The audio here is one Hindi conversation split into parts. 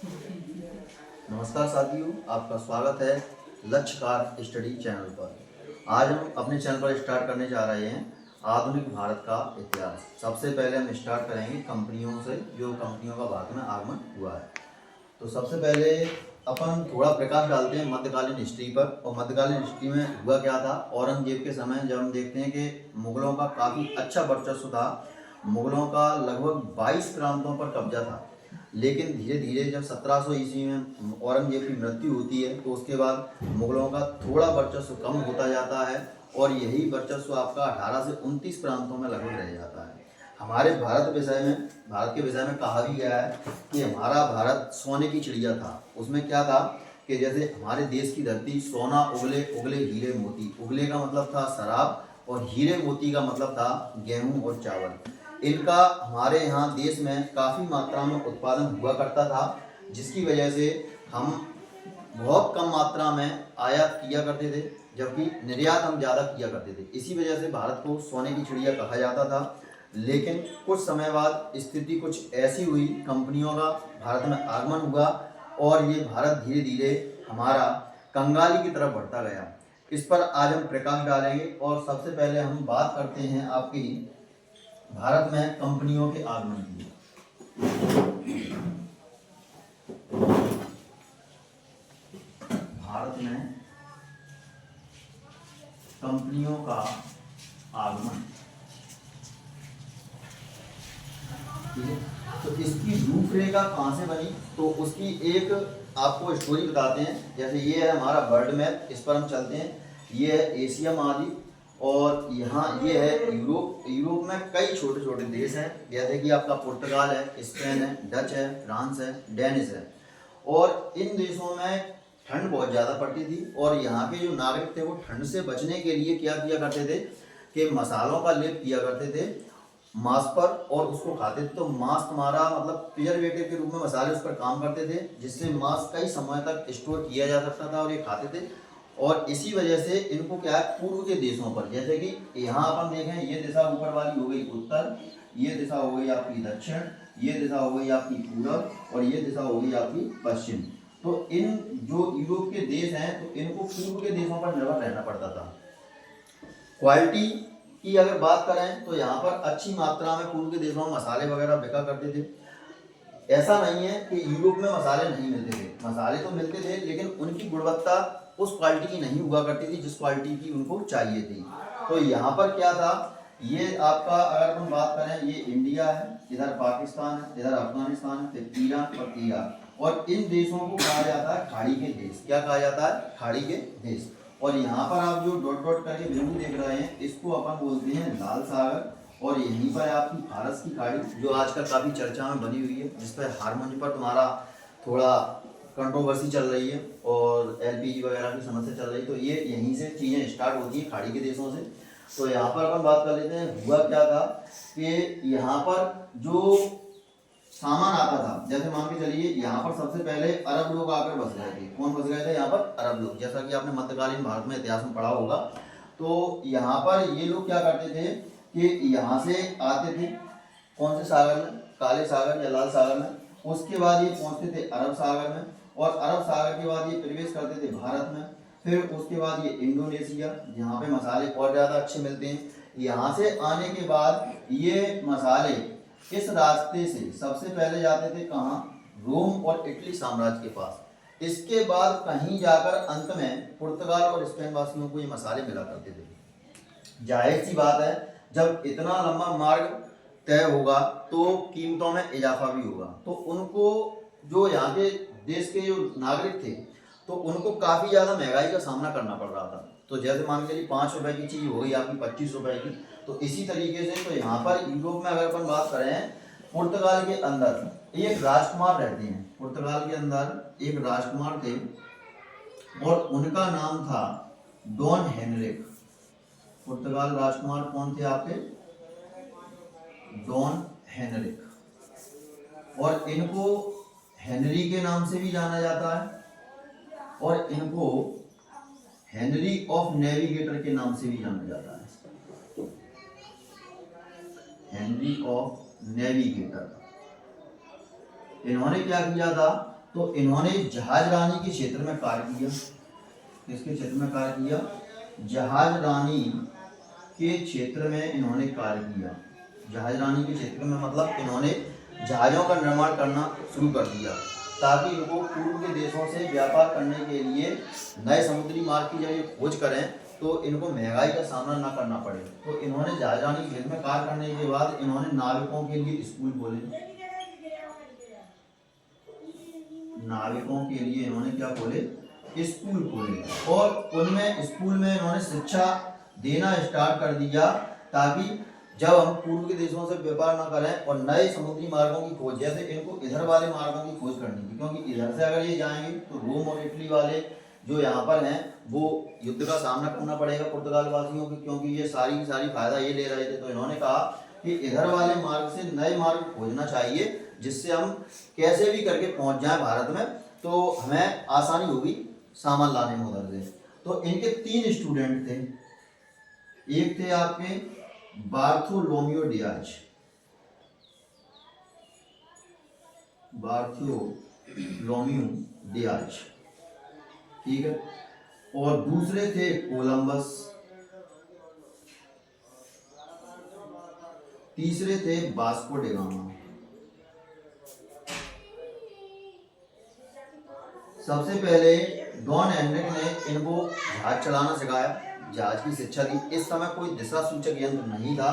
नमस्कार साथियों, आपका स्वागत है लक्ष्यकार स्टडी चैनल पर। आज हम अपने चैनल पर स्टार्ट करने जा रहे हैं आधुनिक भारत का इतिहास। सबसे पहले हम स्टार्ट करेंगे कंपनियों से, जो कंपनियों का भारत में आगमन हुआ है। तो सबसे पहले अपन थोड़ा प्रकाश डालते हैं मध्यकालीन हिस्ट्री पर। और मध्यकालीन हिस्ट्री में हुआ क्या था, औरंगजेब के समय जब हम देखते हैं कि मुगलों का काफ़ी अच्छा वर्चस्व था, मुगलों का लगभग 22 प्रांतों पर कब्जा था। लेकिन धीरे धीरे जब 1700 ईस्वी में औरंगजेब की मृत्यु होती है, तो उसके बाद मुगलों का थोड़ा वर्चस्व कम होता जाता है और यही वर्चस्व आपका 18 से 29 प्रांतों में लगभग रह जाता है। हमारे भारत के विषय में कहा भी गया है कि हमारा भारत सोने की चिड़िया था। उसमें क्या था कि जैसे हमारे देश की धरती सोना उगले उगले हीरे मोती, उगले का मतलब था शराब और हीरे मोती का मतलब था गेहूं और चावल। इनका हमारे यहाँ देश में काफ़ी मात्रा में उत्पादन हुआ करता था, जिसकी वजह से हम बहुत कम मात्रा में आयात किया करते थे, जबकि निर्यात हम ज़्यादा किया करते थे। इसी वजह से भारत को सोने की चिड़िया कहा जाता था। लेकिन कुछ समय बाद स्थिति कुछ ऐसी हुई, कंपनियों का भारत में आगमन हुआ और ये भारत धीरे धीरे हमारा कंगाली की तरफ बढ़ता गया। इस पर आज हम प्रकाश डालेंगे और सबसे पहले हम बात करते हैं आपकी भारत में कंपनियों के आगमन की। भारत में कंपनियों का आगमन, ठीक है। तो इसकी रूपरेखा कहाँ से बनी, तो उसकी एक आपको स्टोरी बताते हैं। जैसे ये है हमारा वर्ल्ड मैप, इस पर हम चलते हैं। ये है एशिया महाद्वीप और यहाँ ये है यूरोप। यूरोप में कई छोटे छोटे देश हैं, जैसे कि आपका पुर्तगाल है, स्पेन है, डच है, फ्रांस है, डेनिश है। और इन देशों में ठंड बहुत ज़्यादा पड़ती थी और यहाँ के जो नागरिक थे वो ठंड से बचने के लिए क्या किया करते थे कि मसालों का लेप किया करते थे मांस पर और उसको खाते थे। तो मांस तुम्हारा मतलब प्रिजर्वेटिव के रूप में मसाले उस पर काम करते थे, जिससे मांस कई समय तक स्टोर किया जा सकता था और ये खाते थे। और इसी वजह से इनको क्या है, पूर्व के देशों पर, जैसे कि यहाँ अपन देखें, ये दिशा ऊपर वाली हो गई उत्तर, ये दिशा हो गई आपकी दक्षिण, ये दिशा हो गई आपकी पूर्व और ये दिशा हो गई आपकी पश्चिम। तो इन जो यूरोप के देश हैं, तो इनको पूर्व के देशों पर निर्भर रहना पड़ता था। क्वालिटी की अगर बात करें तो यहाँ पर अच्छी मात्रा में पूर्व के देशों में मसाले वगैरह बिका करते थे। ऐसा नहीं है कि यूरोप में मसाले नहीं मिलते थे, मसाले तो मिलते थे, लेकिन उनकी गुणवत्ता उस क्वालिटी की नहीं हुआ करती थी जिस क्वालिटी की उनको चाहिए थी। तो यहाँ पर क्या था, ये आपका अगर हम बात करें, ये इंडिया है, इधर पाकिस्तान है, इधर अफगानिस्तान है, फिर ईरान और ईराक। और इन देशों को कहा जाता है खाड़ी के देश। क्या कहा जाता है? खाड़ी के देश। और यहाँ पर आप जो डॉट डॉट करके बिंदु देख रहे हैं, इसको अपन बोलते हैं लाल सागर। और यहीं पर आपकी फारस की खाड़ी, जो आजकल काफ़ी चर्चा में बनी हुई है, जिस पर हारमोनी पर तुम्हारा थोड़ा कंट्रोवर्सी चल रही है और एलपीजी वगैरह की समस्या चल रही है। तो ये यहीं से चीज़ें स्टार्ट होती हैं, खाड़ी के देशों से। तो यहाँ पर अपन बात कर लेते हैं, हुआ क्या था कि यहाँ पर जो सामान आता था, जैसे मान के चलिए यहाँ पर सबसे पहले अरब लोग आकर बस गए थे। कौन बस गए थे यहाँ पर? अरब लोग। जैसा कि आपने मध्यकालीन भारत में इतिहास में पढ़ा होगा। तो यहाँ पर ये लोग क्या करते थे कि यहाँ से आते थे, कौन से सागर में? काले सागर या लाल सागर में। उसके बाद ये पहुँचते थे अरब सागर में और अरब सागर के बाद ये प्रवेश करते थे भारत में। फिर उसके बाद ये इंडोनेशिया, जहाँ पे मसाले और ज़्यादा अच्छे मिलते हैं। यहाँ से आने के बाद ये मसाले इस रास्ते से सबसे पहले जाते थे कहाँ? रोम और इटली साम्राज्य के पास। इसके बाद कहीं जाकर अंत में पुर्तगाल और स्पेन वासियों को ये मसाले मिला करते थे। जाहिर सी बात है, जब इतना लंबा मार्ग तय होगा तो कीमतों में इजाफा भी होगा। तो उनको, जो यहाँ के देश के जो नागरिक थे, तो उनको काफ़ी ज़्यादा महंगाई का सामना करना पड़ रहा था। तो जैसे मान के लिए 5 रुपए की चीज़ हो गई आपकी 25 रुपए की। तो इसी तरीके से तो यहाँ पर यूरोप में अगर अपन बात करें, पुर्तगाल के अंदर एक राजकुमार रहते हैं। पुर्तगाल के अंदर एक राजकुमार थे और उनका नाम था डॉन हेनरिक। पुर्तगाल राजकुमार कौन थे आपके? Don Henrique. और इनको हेनरी के नाम से भी जाना जाता है और इनको हेनरी ऑफ नेविगेटर के नाम से भी जाना जाता है। Henry of navigator. इन्होंने क्या किया था तो इन्होंने जहाज रानी के क्षेत्र में कार्य किया। किसके क्षेत्र में कार्य किया? जहाज रानी के क्षेत्र में इन्होंने कार्य किया। जहाज रानी के क्षेत्र में मतलब इन्होंने जहाज़ों का निर्माण करना शुरू कर दिया ताकि इनको पूर्व के देशों से व्यापार करने के लिए नए समुद्री मार्ग की जब ये खोज करें तो इनको महंगाई का सामना ना करना पड़े। तो इन्होंने जहाज रानी के क्षेत्र में कार्य करने के बाद इन्होंने नाविकों के लिए स्कूल खोले। नाविकों के लिए इन्होंने क्या खोले? स्कूल खोले। और उनमें स्कूल में इन्होंने शिक्षा देना स्टार्ट कर दिया ताकि जब हम पूर्व के देशों से व्यापार ना करें और नए समुद्री मार्गों की खोज, जैसे इनको इधर वाले मार्गों की खोज करनी थी क्योंकि इधर से अगर ये जाएंगे तो रोम और इटली वाले जो यहाँ पर हैं वो युद्ध का सामना करना पड़ेगा पुर्तगाल वासियों को, क्योंकि ये सारी की सारी फायदा ये ले रहे थे। तो इन्होंने कहा कि इधर वाले मार्ग से नए मार्ग खोजना चाहिए जिससे हम कैसे भी करके पहुंच जाएं भारत में, तो हमें आसानी होगी सामान लाने में उधर से। तो इनके 3 स्टूडेंट थे। एक थे आपके बार्थोलोम्यू डियाज, बार्थोलोम्यू डियाज, ठीक है, और दूसरे थे कोलंबस, तीसरे थे वास्को डी गामा। सबसे पहले डॉन हेनरिक ने इनको जहाज चलाना सिखाया, जहाज की शिक्षा दी। इस समय कोई दिशा सूचक यंत्र नहीं था,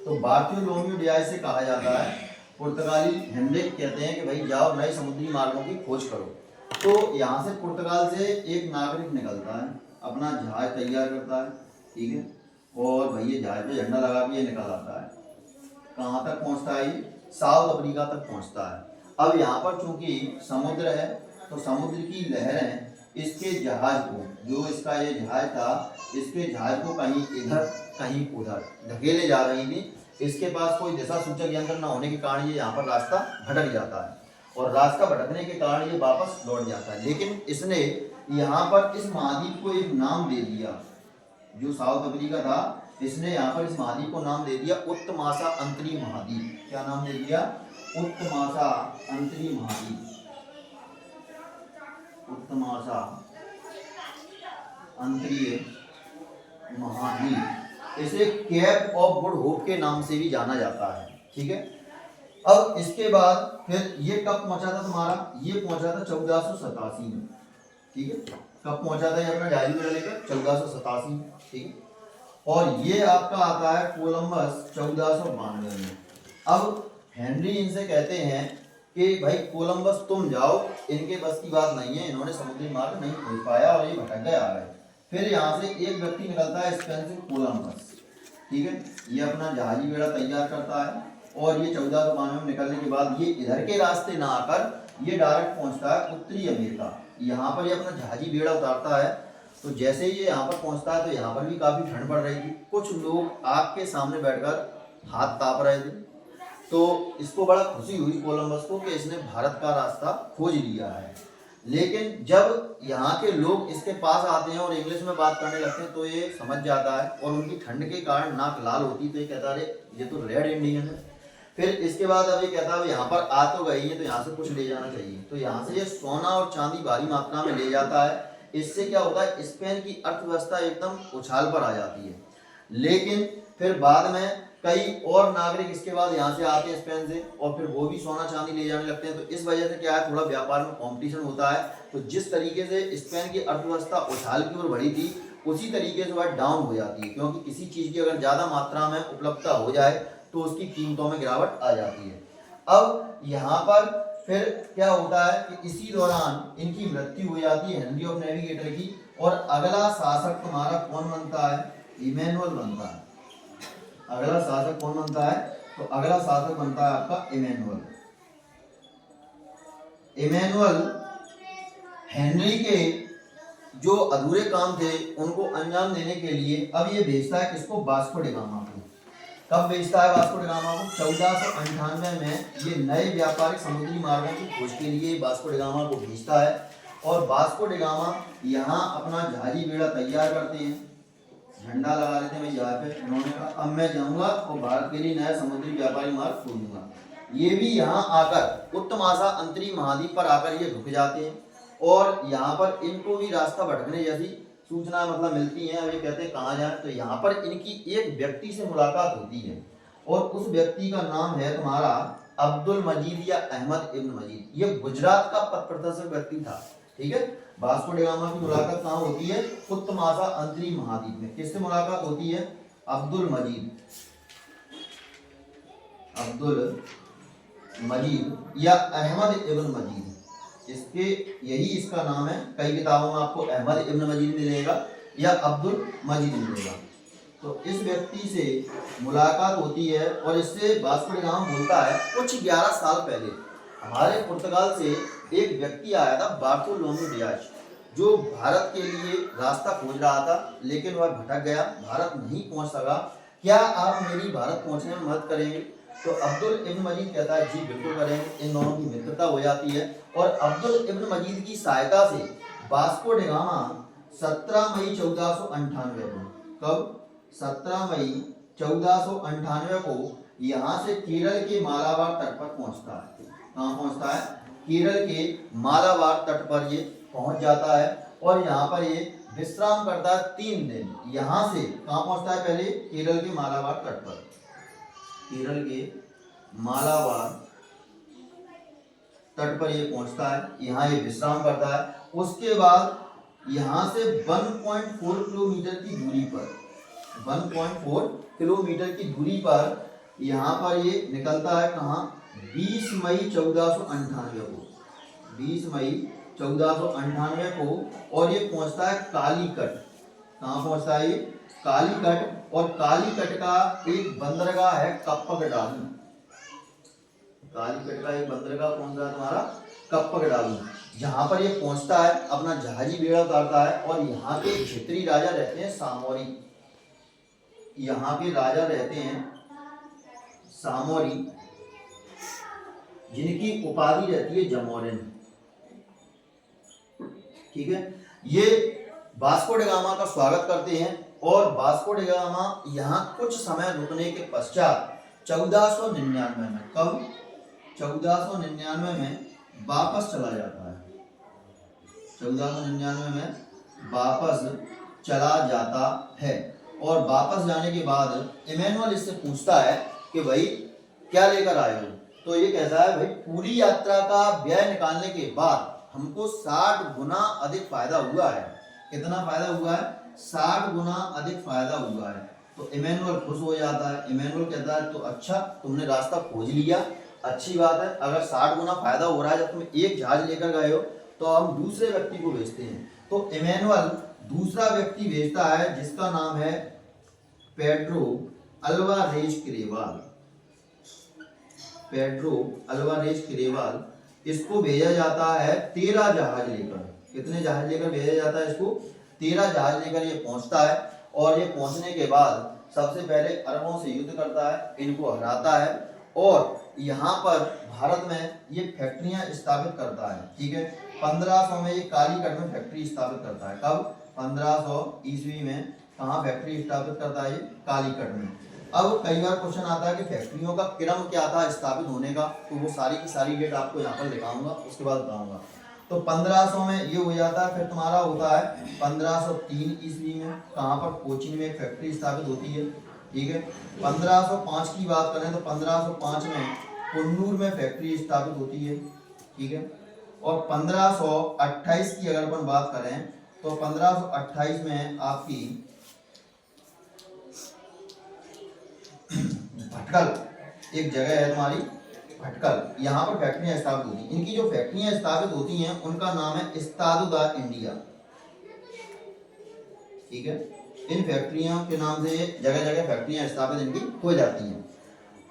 तो बार्थोलोम्यू डियाज से कहा जाता है, पुर्तगाली हेनरिक कहते हैं कि भाई जाओ नए समुद्री मार्गों की खोज करो। तो यहाँ से पुर्तगाल से एक नागरिक निकलता है, अपना जहाज तैयार करता है, ठीक है, और भैया जहाज पे झंडा लगा के निकल आता है। कहाँ तक पहुँचता है? साउथ अफ्रीका तक पहुँचता है। अब यहाँ पर चूंकि समुद्र है तो समुद्र की लहरें इसके जहाज को, जो इसका ये जहाज था, इसके जहाज को कहीं इधर कहीं उधर धकेले जा रही थी। इसके पास कोई दिशा सूचक यंत्र न होने के कारण ये यहाँ पर रास्ता भटक जाता है और रास्ता भटकने के कारण ये वापस लौट जाता है। लेकिन इसने यहाँ पर इस महाद्वीप को एक नाम दे दिया, जो साउथ अफ्रीका था, इसने यहाँ पर इस महाद्वीप को नाम दे दिया उत्तमाशा अंतरी महाद्वीप। क्या नाम दे दिया? उत्तमाशा अंतरी महाद्वीप। उत्तमाशा अंतरीय महाद्वीप, इसे केप ऑफ गुड होप के नाम से भी जाना जाता है, ठीक है। अब इसके बाद फिर ये कब पहुंचा था तुम्हारा? ये पहुंचा था 1487 में, ठीक है। कब पहुंचा था ये अपना डायरी में लेकर? 1487, ठीक है। और ये आपका आता है कोलंबस 1492 में। अब हेनरी इनसे कहते हैं कि भाई कोलंबस तुम जाओ, इनके बस की बात नहीं है, इन्होंने समुद्री मार्ग नहीं खोज पाया और ये भटक गए आ गए। फिर यहाँ से एक व्यक्ति निकलता है स्पेन से, कोलंबस, ठीक है। ये अपना जहाजी बेड़ा तैयार करता है और ये 1492 में निकलने के बाद ये इधर के रास्ते ना आकर ये डायरेक्ट पहुंचता है उत्तरी अमेरिका। यहाँ पर ये अपना जहाजी बेड़ा उतारता है। तो जैसे ही ये यहाँ पर पहुंचता है तो यहाँ पर भी काफ़ी ठंड पड़ रही थी, कुछ लोग आग के सामने बैठकर हाथ ताप रहे थे। तो इसको बड़ा खुशी हुई कोलंबस को कि इसने भारत का रास्ता खोज लिया है। लेकिन जब यहाँ के लोग इसके पास आते हैं और इंग्लिश में बात करने लगते हैं तो ये समझ जाता है और उनकी ठंड के कारण नाक लाल होती, तो ये कहता है ये तो रेड इंडियन है। फिर इसके बाद अब ये कहता है यहाँ पर आ तो गई है तो यहाँ से कुछ ले जाना चाहिए। तो यहाँ से ये सोना और चांदी भारी मात्रा में ले जाता है। इससे क्या होता है, स्पेन की अर्थव्यवस्था एकदम उछाल पर आ जाती है। लेकिन फिर बाद में कई और नागरिक इसके बाद यहाँ से आते हैं स्पेन से और फिर वो भी सोना चांदी ले जाने लगते हैं। तो इस वजह से क्या है, थोड़ा व्यापार में कंपटीशन होता है। तो जिस तरीके से स्पेन की अर्थव्यवस्था उछाल की ओर बढ़ी थी उसी तरीके से वह डाउन हो जाती है, क्योंकि किसी चीज़ की अगर ज़्यादा मात्रा में उपलब्धता हो जाए तो उसकी कीमतों में गिरावट आ जाती है। अब यहाँ पर फिर क्या होता है कि इसी दौरान इनकी मृत्यु हो जाती है हेनरी ऑफ नेविगेटर की, और अगला शासक तुम्हारा कौन बनता है? इमैनुअल बनता है। अगला शासक कौन बनता है? तो अगला शासक बनता है आपका इमैनुअल। इमैनुअल हेनरी के जो अधूरे काम थे उनको अंजाम देने के लिए अब ये भेजता है किसको? वास्को डी गामा को। कब भेजता है वास्को डी गामा को? 1498 में ये नए व्यापारिक समुद्री मार्गों की खोज के लिए वास्को डी गामा को भेजता है। और वास्को डी गामा यहाँ अपना जहाजी बेड़ा तैयार करते हैं, झंडा लगा लेते हैं भाई यहाँ पे। उन्होंने कहा अब मैं जाऊँगा और भारत के लिए नया समुद्री व्यापारी मार्ग खोजूंगा। ये भी यहाँ आकर उत्तमाशा अंतरिक्ष महाद्वीप पर आकर ये रुक जाते हैं और यहाँ पर इनको भी रास्ता भटकने जैसी सूचना मतलब मिलती है। अब ये कहते हैं कहाँ जाए, तो यहाँ पर इनकी एक व्यक्ति से मुलाकात होती है और उस व्यक्ति का नाम है तुम्हारा अब्दुल मजीद या अहमद इब्न मजीद। ये गुजरात का पथ प्रदर्शक व्यक्ति था, ठीक है। वास्को डी गामा की मुलाकात कहाँ होती है? उत्तमाशा अंतरिक्ष महाद्वीप में। किससे मुलाकात होती है? अब्दुल मजीद या अहमद इब्न मजीद, इसके यही इसका नाम है। कई किताबों में आपको अहमद इब्न मजीद मिलेगा या अब्दुल मजीद मिलेगा। तो इस व्यक्ति से मुलाकात होती है और इससे वास्को डी गामा बोलता है कुछ 11 साल पहले हमारे पुर्तगाल से एक व्यक्ति आया था बार्थोलोम्यू डियाज, जो भारत के लिए रास्ता खोज रहा था लेकिन वह भटक गया, भारत नहीं पहुंच सका। क्या आप मेरी भारत पहुंचने में मदद करेंगे? तो अब्दुल इब्न मजीद कहता है जी बिल्कुल करेंगे। इन दोनों की मित्रता हो जाती है और अब्दुल इब्न मजीद की सहायता से वास्को डी गामा 17 मई 1498 को, कब? 17 मई 1498 को यहाँ से केरल के मालाबार तट पर पहुंचता है। कहाँ पहुंचता है? केरल के मालाबार तट पर ये पहुंच जाता है और यहाँ पर ये विश्राम करता है 3 दिन। यहाँ से कहाँ पहुंचता है? पहले केरल के मालाबार तट पर, केरल के मालाबार तट पर ये पहुंचता है, यहाँ ये विश्राम करता है। उसके बाद यहाँ से 1.4 किलोमीटर की दूरी पर, 1.4 किलोमीटर की दूरी पर यहाँ पर ये निकलता है। कहाँ? 20 मई 1498 को, 20 मई 1498 को, और ये पहुंचता है कालीकट। कहाँ पहुंचता है ये? कालीकट। और कालीकट का एक बंदरगाह है कप्पगडालू। कालीकट का एक बंदरगाह कौन सा है तुम्हारा? कप्पगडालू। जहाँ पर ये पहुंचता है, अपना जहाजी बेड़ा उतारता है और यहाँ के क्षेत्रीय राजा रहते हैं सामोरी। यहाँ के राजा रहते हैं सामोरी, जिनकी उपाधि रहती है जमोरिन, ठीक है। ये वास्को डी गामा का स्वागत करते हैं और वास्को डी गामा यहाँ कुछ समय रुकने के पश्चात 1499 में, कब? 1499 में वापस चला जाता है। 1499 में वापस चला जाता है और वापस जाने के बाद इमैनुअल इससे पूछता है कि भाई क्या लेकर आए हो? तो ये कहता है भाई पूरी यात्रा का व्यय निकालने के बाद हमको 60 गुना अधिक फायदा हुआ है। कितना फायदा हुआ है? 60 गुना अधिक फायदा हुआ है। तो इमैनुअल खुश हो जाता है। इमैनुअल कहता है तो अच्छा, तुमने रास्ता खोज लिया, अच्छी बात है। अगर 60 गुना फायदा हो रहा है, जब तुम एक जहाज लेकर गए हो तो हम दूसरे व्यक्ति को भेजते हैं। तो इमैनुअल दूसरा व्यक्ति भेजता है जिसका नाम है पेड्रो अल्वारेज क्रेवाल। पेड्रो अल्वारेज क्रेवाल, इसको भेजा जाता है 13 जहाज लेकर। कितने जहाज लेकर भेजा जाता है इसको? 13 जहाज लेकर ये पहुंचता है और ये पहुंचने के बाद सबसे पहले अरबों से युद्ध करता है, इनको हराता है और यहाँ पर भारत में ये फैक्ट्रियां स्थापित करता है, ठीक है। 1500 में ये कालीकट में फैक्ट्री स्थापित करता है। कब? 1500 ईस्वी में। कहाँ फैक्ट्री स्थापित करता है? ये कालीकट में। अब कई बार क्वेश्चन आता है कि फैक्ट्रियों का क्रम क्या था स्थापित होने का, तो वो सारी की सारी डेट आपको यहाँ पर दिखाऊंगा, उसके बाद बताऊंगा। तो 1500 में ये हो जाता है। फिर तुम्हारा होता है 1503 ईस्वी में। कहाँ पर? कोचीन में एक फैक्ट्री स्थापित होती है, ठीक है। 1505 की बात करें तो 1505 में कुन्नूर में फैक्ट्री स्थापित होती है, ठीक है। और 1528 की अगर अपन बात करें तो 1528 में आपकी भटकल एक जगह है तुम्हारी, भटकल, यहाँ पर फैक्ट्रियां स्थापित होती हैं। इनकी जो फैक्ट्रियां स्थापित होती हैं उनका नाम है इस्तादो दा इंडिया, ठीक है। इन फैक्ट्रियों के नाम से जगह जगह फैक्ट्रियां स्थापित इनकी हो जाती हैं।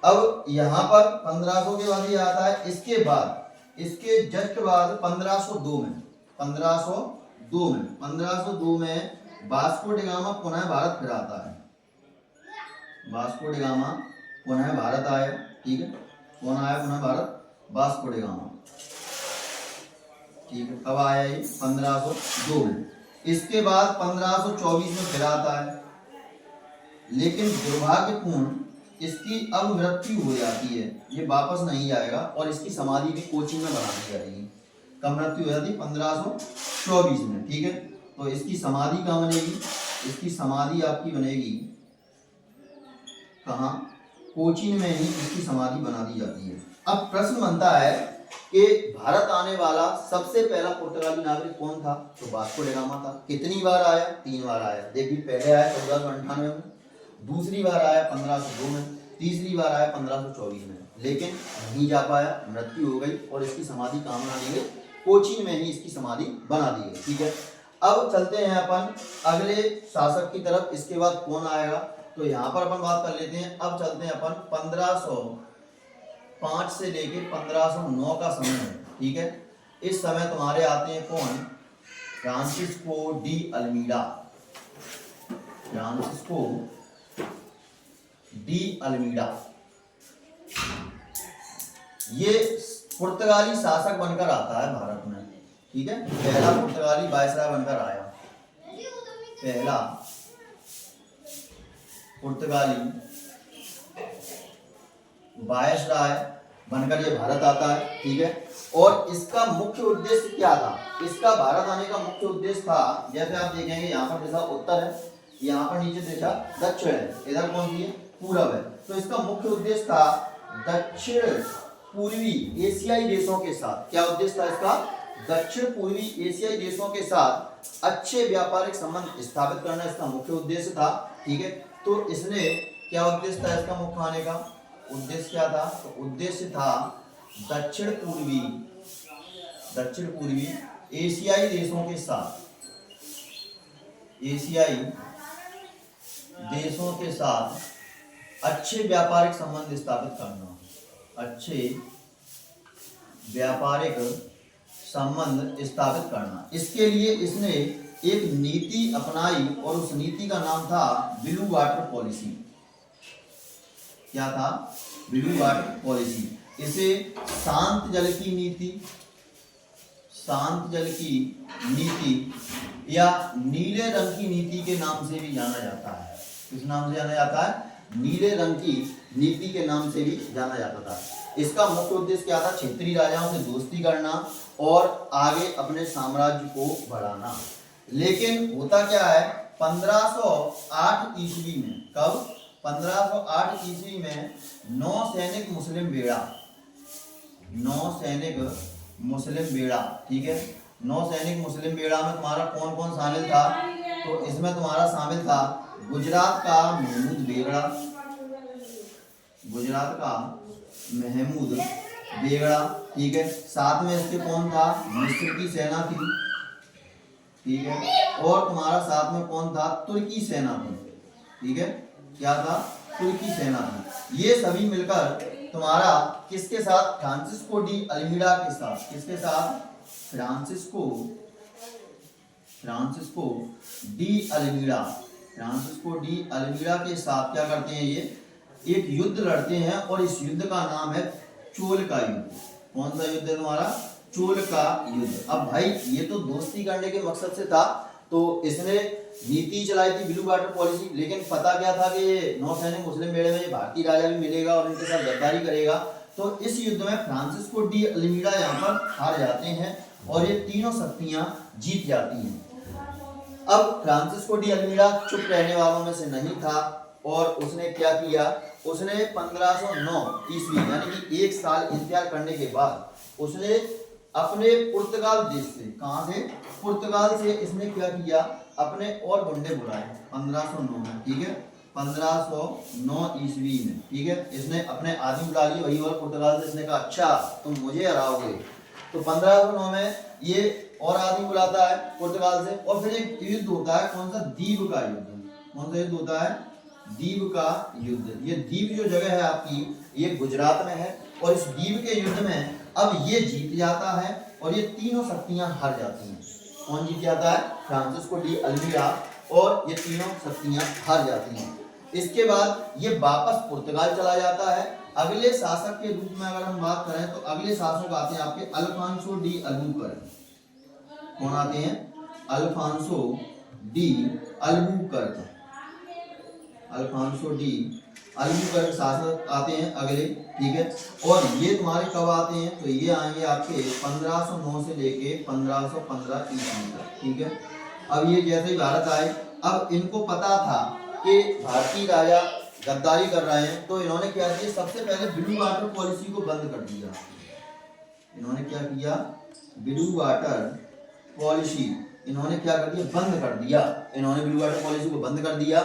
अब यहाँ पर 1500 के बाद ये आता है। इसके बाद, इसके जस्ट बाद 1502 में वास्को डी गामा पुनः भारत फिर आता है। वास्को डी गामा पुनः भारत आया, ठीक है। कौन आया पुनः भारत? वास्को डी गामा, ठीक है। कब आया ये? 1502 में। इसके बाद 1524 में फिर आता है, लेकिन दुर्भाग्यपूर्ण इसकी अब मृत्यु हो जाती है, ये वापस नहीं आएगा और इसकी समाधि भी कोचीन में बना दी जाएगी। कब मृत्यु हो जाती है? 1524 में, ठीक है। तो इसकी समाधि कहाँ बनेगी? इसकी समाधि आपकी बनेगी कहाँ? कोचीन में ही इसकी समाधि बना दी जाती है। अब प्रश्न बनता है कि भारत आने वाला सबसे पहला पुर्तगाली नागरिक कौन था? तो वास्को डी गामा था। कितनी बार आया? 3 बार आया। देखिए, पहले आया 1498 में, दूसरी बार आया 1502 में, तीसरी बार आया 1524 में, लेकिन नहीं जा पाया, मृत्यु हो गई और इसकी समाधि कहाँ बना दी गई? कोचीन में ही इसकी समाधि बना दी गई, ठीक है। अब चलते हैं अपन अगले शासक की तरफ। इसके बाद कौन आएगा? तो यहाँ पर अपन बात कर लेते हैं। अब चलते हैं अपन 1505 से लेके 1509 का समय है, ठीक है। इस समय तुम्हारे आते हैं कौन? Francisco de Almeida. Francisco de Almeida ये पुर्तगाली शासक बनकर आता है भारत में, ठीक है। पहला पुर्तगाली वायसराय बनकर आया, पहला पुर्तगाली वायसराय बनकर ये भारत आता है, ठीक है। और इसका मुख्य उद्देश्य क्या था? इसका भारत आने का मुख्य उद्देश्य था, जैसे आप देखेंगे यहाँ पर दिशा उत्तर है, यहाँ पर नीचे दिशा दक्षिण है, इधर कौन सी है? पूरब है। तो इसका मुख्य उद्देश्य था दक्षिण पूर्वी एशियाई देशों के साथ। क्या उद्देश्य था इसका? दक्षिण पूर्वी एशियाई देशों के साथ अच्छे व्यापारिक संबंध स्थापित करना इसका मुख्य उद्देश्य था, ठीक है। तो इसने क्या उद्देश्य था इसका मुख्य आने का? उद्देश्य क्या था? तो उद्देश्य था दक्षिण पूर्वी एशियाई देशों के साथ, एशियाई देशों के साथ अच्छे व्यापारिक संबंध स्थापित करना, अच्छे व्यापारिक संबंध स्थापित करना। इसके लिए इसने एक नीति अपनाई और उस नीति का नाम था ब्लू वाटर पॉलिसी। क्या था? Blue water policy. इसे शांत जल की नीति या नीले रंग की नीति के नाम से भी जाना जाता है। किस नाम से जाना जाता है? नीले रंग की नीति के नाम से भी जाना जाता था। इसका मुख्य उद्देश्य क्या था? क्षेत्रीय राजाओं से दोस्ती करना और आगे अपने साम्राज्य को बढ़ाना। लेकिन होता क्या है, 1508 ईस्वी में, कब? 1508 ईस्वी में 9 सैनिक मुस्लिम बेड़ा, ठीक है। 9 सैनिक मुस्लिम बेड़ा में तुम्हारा कौन कौन शामिल था? तो इसमें तुम्हारा शामिल था गुजरात का महमूद बेगड़ा, ठीक है। साथ में इसके कौन था? मिस्र की सेना थी, ठीक है। और तुम्हारा साथ में कौन था? तुर्की सेना थी, ठीक है। क्या था? तुर्की सेना थी। ये सभी मिलकर तुम्हारा किसके साथ? फ्रांसिस्को डी अल्मीडा के साथ। किसके साथ? फ्रांसिस्को डी अल्मीडा के साथ क्या करते हैं? ये एक युद्ध लड़ते हैं और इस युद्ध का नाम है चोल का युद्ध। कौन सा युद्ध है तुम्हारा? चोल का युद्ध। अब भाई ये तो दोस्ती करने के मकसद से था, तो इसने नीति चलाई थी ब्लू वाटर पॉलिसी, लेकिन पता क्या था कि ये 9 सैनिक मुस्लिम बेड़े में ये भारतीय राजा भी मिलेगा और इनके साथ गद्दारी करेगा। तो इस युद्ध में फ्रांसिस्को डी अल्मीडा यहाँ पर हार जाते हैं और ये तीनों शक्तियां जीत जाती हैं। अब फ्रांसिस्को डी अल्मीडा चुप रहने वालों में से नहीं था और उसने क्या किया? उसने 1509 ईस्वी यानी कि 1 साल इंतजार करने के बाद उसने अपने पुर्तगाल देश से, कहां से? पुर्तगाल से इसने क्या किया? अपने और गुंडे बुलाए 1509 में, ठीक है। 1509 ईस्वी में, ठीक है। इसने अपने आदमी बुला लिए वही और पुर्तगाल से। इसने कहा अच्छा तुम मुझे हराओगे। तो 1509 में ये और आदमी बुलाता है पुर्तगाल से और फिर एक युद्ध होता है। कौन सा? द्वीप का युद्ध। कौन सा युद्ध होता है? द्वीप का युद्ध। ये द्वीप जो जगह है आपकी, ये गुजरात में है और इस द्वीप के युद्ध में अब ये जीत जाता है और ये तीनों शक्तियां हार जाती हैं। कौन जीत जाता है? फ्रांसिस्को डी अल्मीडा, और ये तीनों शक्तियां हार जाती हैं। इसके बाद ये वापस पुर्तगाल चला जाता है। अगले शासक के रूप में अगर हम बात करें तो अगले शासक आते हैं आपके अल्फांसो डी अल्बुकर्क। कौन आते हैं? Alfonso de Albuquerque. Alfonso de Albuquerque शासक आते हैं अगले, ठीक है। और ये तुम्हारे कब आते हैं, तो ये आएंगे आपके 1509 से लेके 1515 ईस्वी तक, ठीक है। अब ये जैसे ही भारत आए, अब इनको पता था कि भारतीय राजा गद्दारी कर रहे हैं, तो इन्होंने क्या किया, सबसे पहले ब्लू वाटर पॉलिसी को बंद कर दिया। इन्होंने क्या किया, ब्लू वाटर पॉलिसी इन्होंने क्या कर दिया, बंद कर दिया। इन्होंने ब्लू वाटर पॉलिसी को बंद कर दिया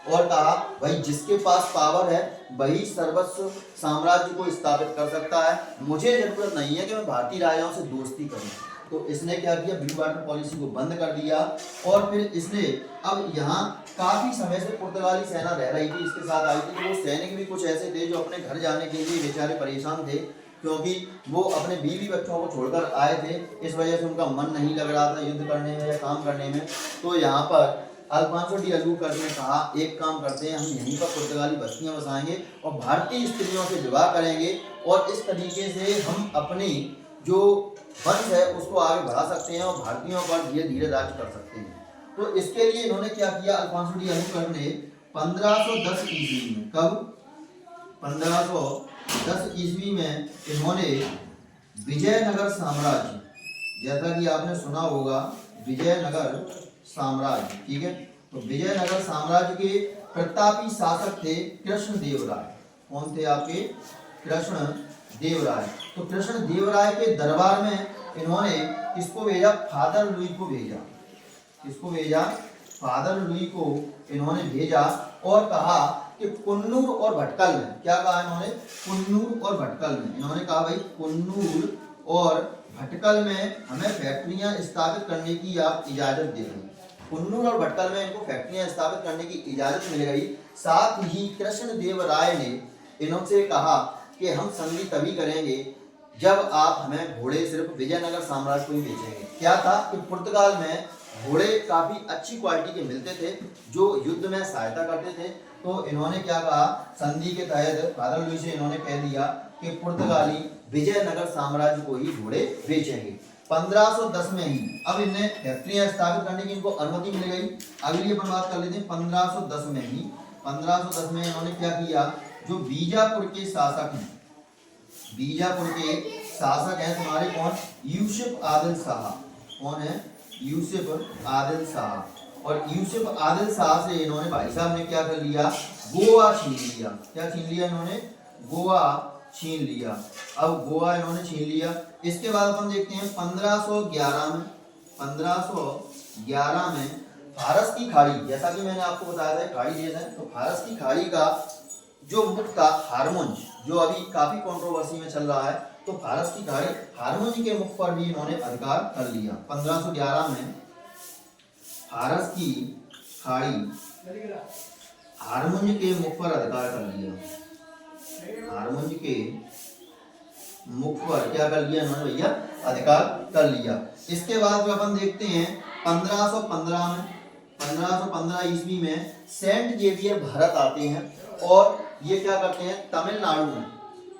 और कहा भाई जिसके पास पावर है वही सर्वस्व साम्राज्य को स्थापित कर सकता है, मुझे जरूरत नहीं है कि मैं भारतीय राजाओं से दोस्ती करूं। तो इसने क्या किया, ब्लू वाटर पॉलिसी को बंद कर दिया। और फिर इसने, अब यहाँ काफी समय से पुर्तगाली सेना रह रही थी, इसके साथ आई थी, तो वो सैनिक भी कुछ ऐसे थे जो अपने घर जाने के लिए बेचारे परेशान थे, क्योंकि वो अपने बीवी बच्चों को छोड़कर आए थे, इस वजह से उनका मन नहीं लग रहा था युद्ध करने में या काम करने में। तो यहाँ पर अल्फांसो डी अलबुकर्क ने कहा एक काम करते हैं, हम यहीं पर पुर्तगाली बस्तियां बसाएंगे और भारतीय स्त्रियों से विवाह करेंगे, और इस तरीके से हम अपनी जो वंश है उसको आगे बढ़ा सकते हैं और भारतीयों पर धीरे धीरे राज कर सकते हैं। तो इसके लिए इन्होंने क्या किया, अल्फांसो डी अलबुकर्क ने 1510 ईस्वी में, कब, 1510 ईस्वी में इन्होंने विजयनगर साम्राज्य, जैसा कि आपने सुना होगा विजयनगर साम्राज्य, ठीक है। तो विजयनगर साम्राज्य के प्रतापी शासक थे कृष्णदेव राय। कौन थे आपके, कृष्णदेव राय। तो कृष्णदेव राय के दरबार में इन्होंने किसको भेजा, फादर लुई को भेजा। किसको भेजा, फादर लुई को इन्होंने भेजा और कहा कि कुन्नूर और भटकल में, क्या कहा इन्होंने, कुन्नूर और भटकल में, इन्होंने कहा भाई कुन्नूर और भटकल में हमें फैक्ट्रियां स्थापित करने की आप इजाजत दे रहे। कुन्नूर और भटकल में इनको फैक्ट्रियां स्थापित करने की इजाजत मिल गई। साथ ही कृष्णदेव राय ने इनसे कहा कि हम संधि तभी करेंगे जब आप हमें घोड़े सिर्फ विजयनगर साम्राज्य को ही बेचेंगे। क्या था कि पुर्तगाल में घोड़े काफी अच्छी क्वालिटी के मिलते थे जो युद्ध में सहायता करते थे। तो इन्होंने क्या कहा, संधि के तहत फादर लुई से इन्होंने कह दिया कि पुर्तगाली विजयनगर साम्राज्य को ही घोड़े बेचेंगे। 1510 में ही अब इन्हें फैक्ट्रियां स्थापित करने की इनको अनुमति मिल गई। अगली अपन बात कर लेते हैं 1510 में ही। 1510 में इन्होंने क्या किया, जो बीजापुर के शासक हैं, बीजापुर के शासक हैं तुम्हारे कौन, यूसुफ आदिल शाह। कौन है, यूसुफ आदिल शाह। और यूसुफ आदिल शाह से इन्होंने, भाई साहब ने क्या कर लिया, गोवा छीन लिया। क्या छीन लिया इन्होंने, गोवा छीन लिया। अब गोवा इन्होंने छीन लिया। इसके बाद अपन देखते हैं 1511 में, 1511 में फारस की खाड़ी, जैसा कि मैंने आपको बताया था खाड़ी देश है, तो फारस की खाड़ी का जो मुख था हारमुंज, जो अभी काफी कंट्रोवर्सी में चल रहा है, तो फारस की खाड़ी हारमुंज के मुख पर भी इन्होंने अधिकार कर लिया। 1511 में फारस की खाड़ी हारमुंज के मुख पर अधिकार कर लिया। हारमुंज के मुख पर क्या कर लिया इन्होंने भैया, अधिकार कर लिया। इसके बाद अपन देखते हैं 1515 में, 1515 ईस्वी में सेंट जेवियर भारत आते हैं और ये क्या करते हैं, तमिलनाडु में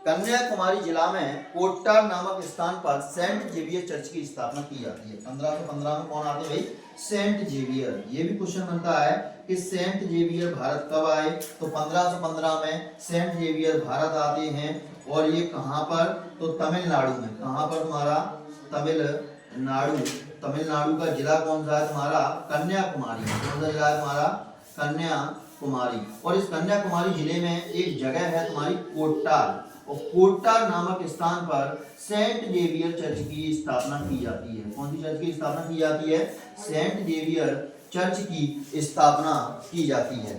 कन्याकुमारी जिला में कोट्टार नामक स्थान पर सेंट जेवियर चर्च की स्थापना की जाती है। 1515 में कौन आते हैं भाई, सेंट जेवियर। ये भी क्वेश्चन बनता है कि सेंट जेवियर भारत कब आए, तो 1515 में सेंट जेवियर भारत आते हैं। और ये कहाँ पर, तो तमिलनाडु में। कहाँ पर तुम्हारा, तमिलनाडु। तमिलनाडु का जिला कौन सा है तुम्हारा, कन्याकुमारी। कौन सा जिला है तुम्हारा, कन्याकुमारी। और इस कन्याकुमारी जिले में एक जगह है तुम्हारी कोट्टार, और कोट्टार नामक स्थान पर सेंट जेवियर चर्च की स्थापना की जाती है। कौन सी चर्च की स्थापना की जाती है, सेंट जेवियर चर्च की स्थापना की जाती है।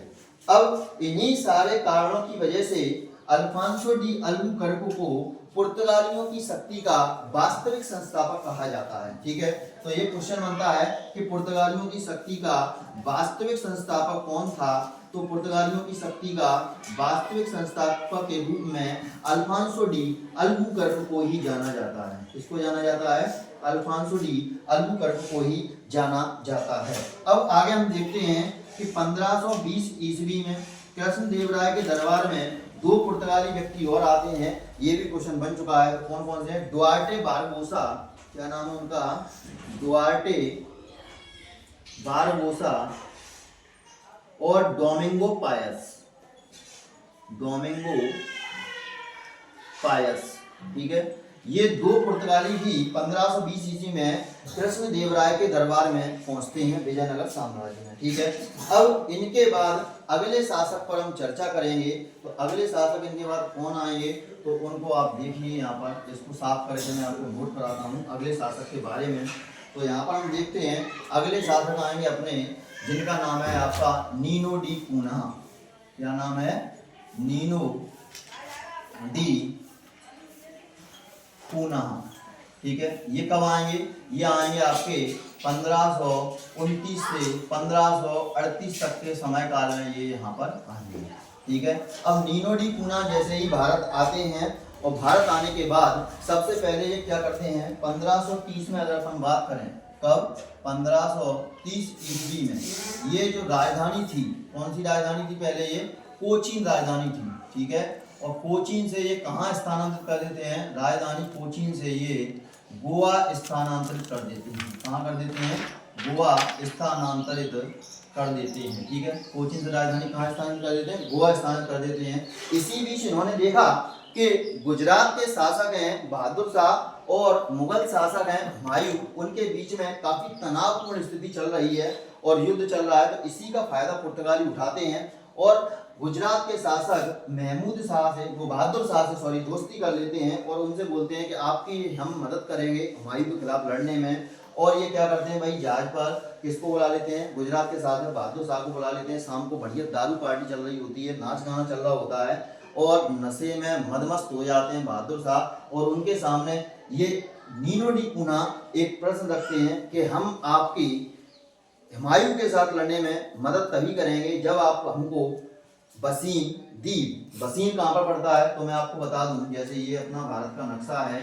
अब इन्हीं सारे कारणों की वजह से अल्फांसो डी अलबुकर्क को पुर्तगालियों की शक्ति का वास्तविक संस्थापक कहा जाता है। ठीक है, तो ये क्वेश्चन बनता है कि पुर्तगालियों की शक्ति का वास्तविक संस्थापक कौन था, तो पुर्तगालियों की शक्ति का वास्तविक संस्थापक के रूप में अल्फांसो डी अलबुकर्क को ही जाना जाता है। किसको जाना जाता है, अल्फांसो डी अलबुकर्क को ही जाना जाता है। अब आगे हम देखते हैं कि 1520 ईस्वी में कृष्णदेव राय के दरबार में दो पुर्तगाली व्यक्ति और आते हैं। ये भी क्वेश्चन बन चुका है, कौन कौन से हैं, डुआर्टे बारबोसा, क्या नाम है उनका, डुआर्टे बारबोसा और डोमिंगो पायस। डोमिंगो पायस, ठीक है। ये दो पुर्तगाली भी 1520 ईस्वी में कृष्णदेवराय के दरबार में पहुंचते हैं विजयनगर साम्राज्य में, ठीक है। अब इनके बाद अगले शासक पर हम चर्चा करेंगे। तो अगले शासक इनके बाद कौन आएंगे, तो उनको आप देखिए यहाँ पर, इसको साफ करके मैं आपको नोट कराता हूँ अगले शासक के बारे में। तो यहाँ पर हम देखते हैं अगले शासक आएंगे अपने, जिनका नाम है आपका नीनो डी पूना। क्या नाम है? नीनो डी पूना, ठीक है। ये कब आएंगे? ये आएंगे आपके 1529 से 1538 तक के समय काल में ये यहाँ पर आएंगे, ठीक है। अब नीनो डी पूना जैसे ही भारत आते हैं, और भारत आने के बाद सबसे पहले ये क्या करते हैं, 1530 में अगर हम बात करें, कब? 1530 ईस्वी में ये जो राजधानी थी, कौन सी राजधानी थी पहले? ये कोचीन राजधानी थी, ठीक है। और कोचीन से ये कहाँ स्थानांतरित कर देते हैं? राजधानी कोचीन से ये गोवा स्थानांतरित कर देते हैं। कहाँ कर देते हैं? गोवा स्थानांतरित कर देते हैं, ठीक है। कोचीन से राजधानी कहाँ स्थानांतरित कर देते हैं? गोवा स्थानांतरित कर देते हैं। इसी बीच इन्होंने देखा कि गुजरात के शासक हैं बहादुर शाह और मुगल शासक हैं हुमायूं, उनके बीच में काफी तनावपूर्ण स्थिति चल रही है और युद्ध चल रहा है। तो इसी का फायदा पुर्तगाली उठाते हैं और गुजरात के शासक महमूद शाह से, वो बहादुर शाह से सॉरी दोस्ती कर लेते हैं और उनसे बोलते हैं कि आपकी हम मदद करेंगे हुमायूं के खिलाफ लड़ने में। और ये क्या करते हैं भाई, जहाज पर किसको बुला लेते हैं? गुजरात के शासक बहादुर शाह को बुला लेते हैं। शाम को बढ़िया दारू पार्टी चल रही होती है, नाच गाना चल रहा होता है और नशे में मदमस्त हो जाते हैं बहादुर शाह, और उनके सामने ये नीनो डी पूना एक प्रश्न रखते हैं कि हम आपकी हुमायूं के साथ लड़ने में मदद तभी करेंगे जब आप हमको बसीन द्वीप, बसीन कहाँ पर पड़ता है तो मैं आपको बता दूं, जैसे ये अपना भारत का नक्शा है,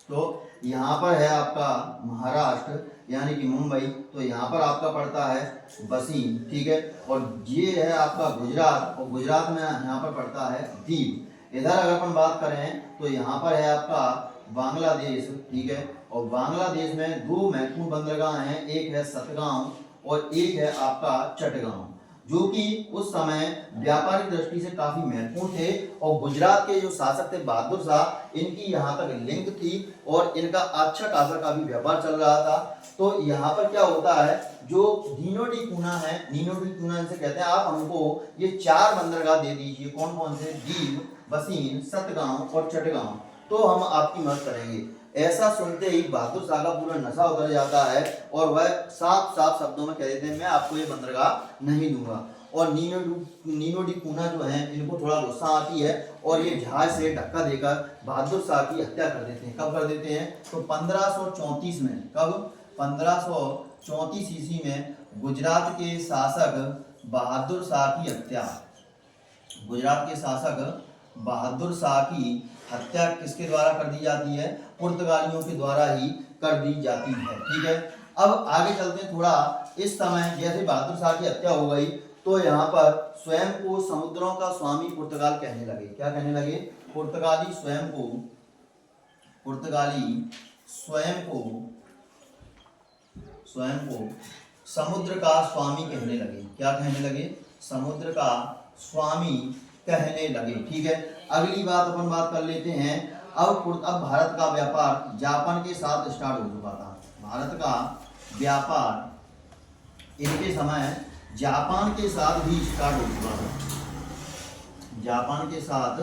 तो यहाँ पर है आपका महाराष्ट्र यानी कि मुंबई, तो यहाँ पर आपका पड़ता है बसीन, ठीक है। और ये है आपका गुजरात, और गुजरात में यहाँ पर पड़ता है दीव। इधर अगर अपन बात करें तो यहाँ पर है आपका बांग्लादेश, ठीक है। और बांग्लादेश में दो महत्वपूर्ण बंदरगाह हैं, एक है सतगांव और एक है आपका चटगांव, जो कि उस समय व्यापारिक दृष्टि से काफी महत्वपूर्ण थे। और गुजरात के जो शासक थे बहादुर शाह, इनकी यहाँ तक लिंक थी और इनका अच्छा खासा काफी व्यापार चल रहा था। तो यहाँ पर क्या होता है, जो नीनो डी पूना है, नीनो डी पूना इनसे कहते हैं आप हमको ये 4 बंदरगाह दे दीजिए, कौन कौन से? दीव, बसीन, सतगांव और चटगांव, तो हम आपकी मदद करेंगे। ऐसा सुनते ही बहादुर शाह का पूरा नशा उतर जाता है और वह साफ साफ शब्दों में कह देते हैं मैं आपको ये बंदरगाह नहीं दूंगा। और नीनो डी पूना जो है, इनको थोड़ा गुस्सा आती है और ये जहाज से धक्का देकर बहादुर शाह की हत्या कर देते हैं। कब कर देते हैं? तो 1534 में। कब? 1534 ईस्वी में गुजरात के शासक बहादुर शाह की हत्या, गुजरात के शासक बहादुर शाह की हत्या किसके द्वारा कर दी जाती है? पुर्तगालियों के द्वारा ही कर दी जाती है, ठीक है। अब आगे चलते हैं थोड़ा। इस समय जैसे बहादुर शाह की हत्या हो गई तो यहाँ पर स्वयं को समुद्रों का स्वामी पुर्तगाल कहने लगे। क्या कहने लगे? पुर्तगाली स्वयं को समुद्र का स्वामी कहने लगे। क्या कहने लगे? समुद्र का स्वामी कहने लगे, ठीक है। अगली बात अपन बात कर लेते हैं। अब भारत का व्यापार जापान के साथ स्टार्ट हो चुका था। भारत का व्यापार इनके समय जापान के साथ भी स्टार्ट हो चुका था, जापान के साथ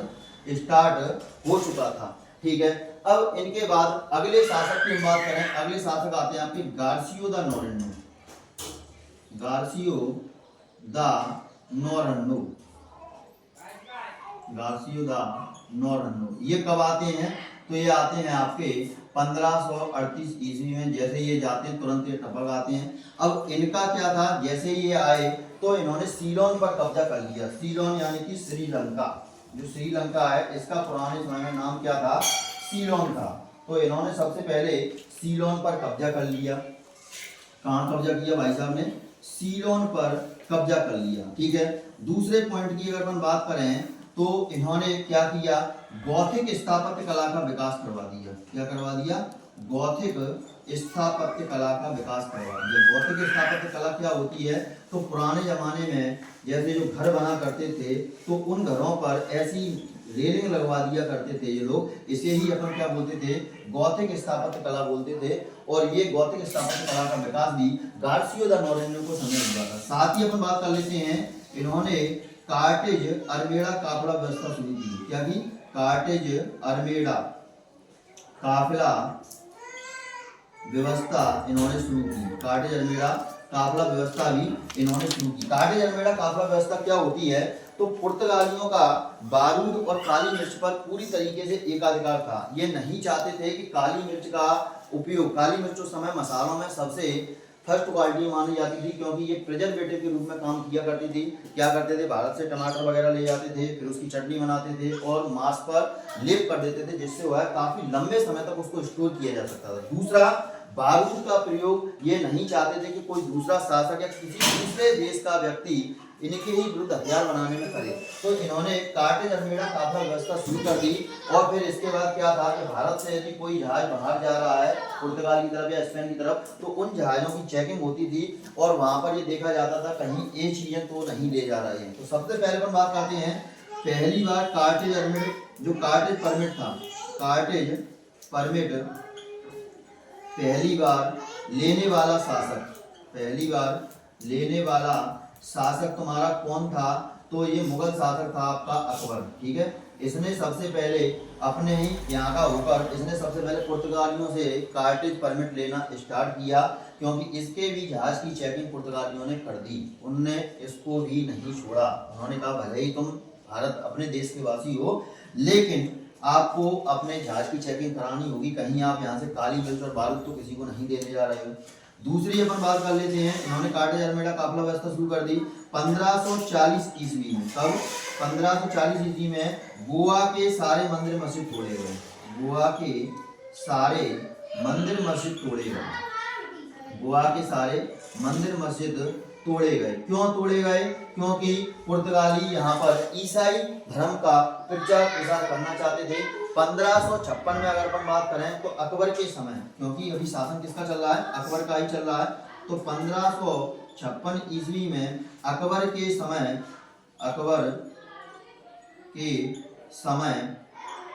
स्टार्ट हो चुका था, ठीक है। अब इनके बाद अगले शासक की बात करें, अगले शासक आते हैं आपके Garcia de Noronha, Garcia de Noronha, Garcia de Noronha. ये कब आते हैं? तो ये आते हैं आपके 1538 ईस्वी में। जैसे ये जाते हैं तुरंत ये टपक आते हैं। अब इनका क्या था, जैसे ये आए तो इन्होंने सीलोन पर कब्जा कर लिया। सीलोन यानी कि श्रीलंका, जो श्रीलंका है इसका पुराने समय में नाम क्या था? सीलोन था। तो इन्होंने सबसे पहले सीलोन पर कब्जा कर लिया। कहाँ कब्जा किया भाई साहब ने? सीलोन पर कब्जा कर लिया, ठीक है। दूसरे पॉइंट की अगर हम बात करें तो इन्होंने क्या किया? गौथिक स्थापत्य कला का विकास करवा दिया। क्या करवा दिया? गौथिक स्थापत्य कला का विकास करवा दिया। भौतिक स्थापत्य कला क्या होती है, तो पुराने जमाने में जैसे जो घर बना करते थे तो उन घरों पर ऐसी रेलिंग लगवा दिया करते थे ये लोग, इसे ही अपन क्या बोलते थे, गौथिक स्थापत्य कला बोलते थे। और ये गौथिक स्थापत्य कला का विकास भी गार्सियो द नोरेनो को समय हुआ था। साथ ही अपन बात कर लेते हैं, इन्होंने कार्टेज अरमेड़ा काफिला व्यवस्था शुरू की। क्या की, कार्टेज अरमेड़ा काफिला व्यवस्था इन्होंने शुरू की। कार्टेज अरमेड़ा काफिला व्यवस्था भी इन्होंने शुरू की। कार्टेज अरमेड़ा काफिला व्यवस्था क्या होती है, तो पुर्तगालियों का बारूद और काली मिर्च पर पूरी तरीके से एकाधिकार था। ये नहीं चाहते थे कि काली मिर्च का उपयोग, काली मिर्च उस समय मसालों में सबसे फर्स्ट क्वालिटी मानी जाती थी, क्योंकि ये प्रिजर्वेटिव के रूप में काम किया करती थी। क्या करते थे, भारत से टमाटर वगैरह ले जाते थे, फिर उसकी चटनी बनाते थे और मांस पर लेप कर देते थे, जिससे वह काफी लंबे समय तक उसको स्टोर किया जा सकता था। दूसरा, बारूद का प्रयोग ये नहीं चाहते थे कि कोई दूसरा शासक या किसी दूसरे देश का व्यक्ति इनके ही विरुद्ध हथियार बनाने में करे। तो इन्होंने कार्टेज अरमेड़ा काफिला व्यवस्था शुरू कर दी। और फिर इसके बाद क्या था कि भारत से यदि कोई जहाज बाहर जा रहा है पुर्तगाल की तरफ या स्पेन की तरफ, तो उन जहाजों की चेकिंग होती थी और वहां पर ये देखा जाता था कहीं ये चीजें तो नहीं ले जा रहे हैं। तो सबसे पहले अपन बात करते हैं, पहली बार कार्टेज अरमेड़ा जो कार्टेज परमिट था, कार्टेज परमिट पहली बार लेने वाला शासक, पहली बार लेने वाला शासक तुम्हारा कौन था, तो ये मुगल शासक था आपका अकबर। ठीक है, इसने सबसे पहले अपने ही यहाँ का होकर इसने सबसे पहले पुर्तगालियों से कार्टेज परमिट लेना स्टार्ट किया, क्योंकि इसके भी जहाज की चेकिंग पुर्तगालियों ने कर दी। उनने इसको भी नहीं छोड़ा। उन्होंने कहा भले ही तुम भारत अपने देश के वासी हो, लेकिन आपको अपने जहाज की चेकिंग करानी होगी, कहीं आप यहाँ से काली मिर्च और बारूद तो किसी को नहीं देने जा रहे हो। दूसरी अपन बात कर लेते हैं, इन्होंने कार्टेज अरमेड़ा काफिला व्यवस्था शुरू कर दी 1540 ईस्वी में। कब, 1540 ईस्वी में गोवा के सारे मंदिर मस्जिद तोड़े गए। गोवा के सारे मंदिर मस्जिद तोड़े गए। गोवा के सारे मंदिर मस्जिद तोड़े गए। क्यों तोड़े गए, क्योंकि पुर्तगाली यहाँ पर ईसाई धर्म का प्रचार प्रसार करना चाहते थे। 1556 में अगर अपन बात करें तो अकबर के समय, क्योंकि अभी शासन किसका चल रहा है, अकबर का ही चल रहा है, तो 1556 ईस्वी में अकबर के समय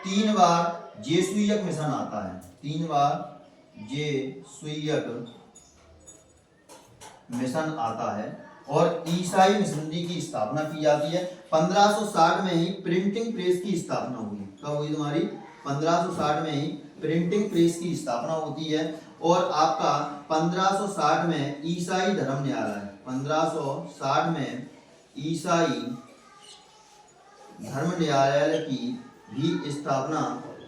3 बार जेसुइयक मिशन आता है। 3 बार जेसुइयक मिशन आता है और ईसाई मिशनरी की स्थापना की जाती है। 1560 में ही प्रिंटिंग प्रेस की स्थापना हुई। कब हुई तुम्हारी, 1560 में ही प्रिंटिंग प्रेस की स्थापना होती है। और आपका 1560 में ईसाई धर्म न्यायालय, 1560 में ईसाई धर्म न्यायालय की भी स्थापना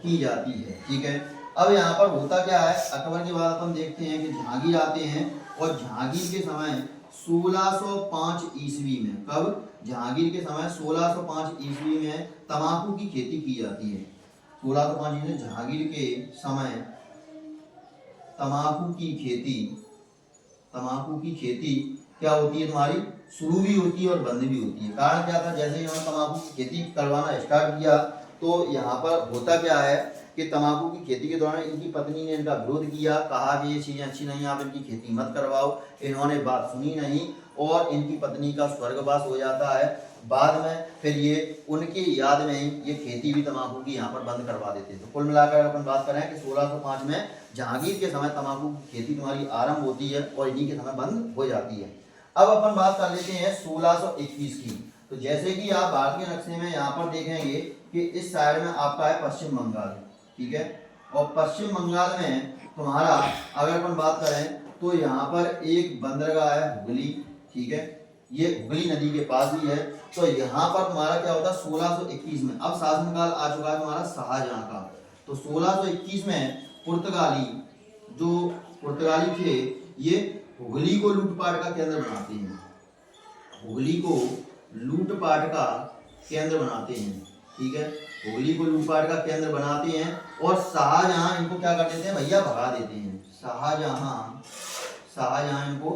की जाती है। ठीक है, अब यहाँ पर होता क्या है, अकबर के बाद अपन देखते हैं कि जहांगीर आते हैं और जहांगीर के समय 1605 ईस्वी में, कब, जहांगीर के समय 1605 ईस्वी में तंबाकू की खेती की जाती है। 1605 ईस्वी में जहांगीर के समय तंबाकू की खेती क्या होती है तुम्हारी, शुरू भी होती है और बंद भी होती है। कारण क्या था, जैसे ही इन्होंने तंबाकू की खेती करवाना स्टार्ट किया तो यहाँ पर होता क्या है कि तंबाकू की खेती के दौरान इनकी पत्नी ने इनका विरोध किया, कहा कि ये चीज़ें अच्छी नहीं, आप इनकी खेती मत करवाओ। इन्होंने बात सुनी नहीं और इनकी पत्नी का स्वर्गवास हो जाता है। बाद में फिर ये उनकी याद में ही ये खेती भी तंबाकू की यहाँ पर बंद करवा देते हैं। तो कुल मिलाकर अपन बात करें कि 1605 में जहांगीर के समय तंबाकू की खेती तुम्हारी आरंभ होती है और इन्हीं के समय बंद हो जाती है। अब अपन बात कर लेते हैं 1621 की। तो जैसे कि आप भारतीय नक्शे में यहाँ पर देखेंगे कि इस साइड में आपका है पश्चिम बंगाल, ठीक है, और पश्चिम बंगाल में तुम्हारा अगर अपन बात करें तो यहाँ पर एक बंदरगाह है हुगली, ठीक है, ये हुगली नदी के पास ही है। तो यहाँ पर तुम्हारा क्या होता है 1621 में, अब शासनकाल आ चुका है तुम्हारा शाहजहां का। तो 1621 में पुर्तगाली थे ये हुगली को लूटपाट का केंद्र बनाते हैं, हुगली को लूटपाट का केंद्र बनाते हैं, ठीक है, हुगली को लूटपाट का केंद्र बनाते हैं और शाहजहां इनको क्या कर देते हैं भैया, भगा देते हैं। शाहजहां इनको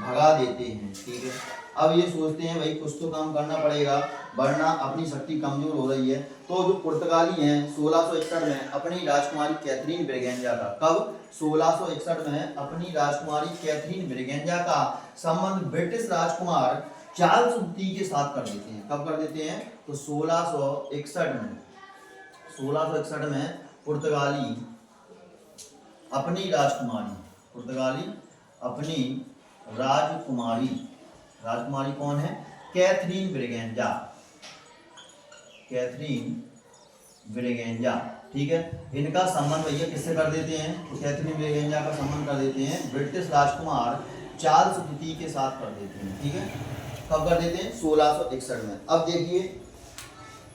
भगा देते हैं, ठीक है। अब ये सोचते हैं भाई कुछ तो काम करना पड़ेगा, वरना अपनी शक्ति कमजोर हो रही है। तो जो पुर्तगाली हैं 1661 में अपनी राजकुमारी कैथरीन ब्रिगेंजा का, कब 1661 में अपनी राजकुमारी कैथरीन ब्रिगेंजा का संबंध ब्रिटिश राजकुमार चार्ल्स द्वितीय के साथ कर देते हैं। कब कर देते हैं? तो 1661 में पुर्तगाली अपनी राजकुमारी कौन है? कैथरीन ब्रिगेंजा, ठीक है। इनका संबंध भैया किससे कर देते हैं? तो कैथरीन ब्रिगेंजा का संबंध कर देते हैं ब्रिटिश राजकुमार चार्ल्स द्वितीय के साथ कर देते हैं, ठीक है। कब कर देते हैं? 1661 में। अब देखिए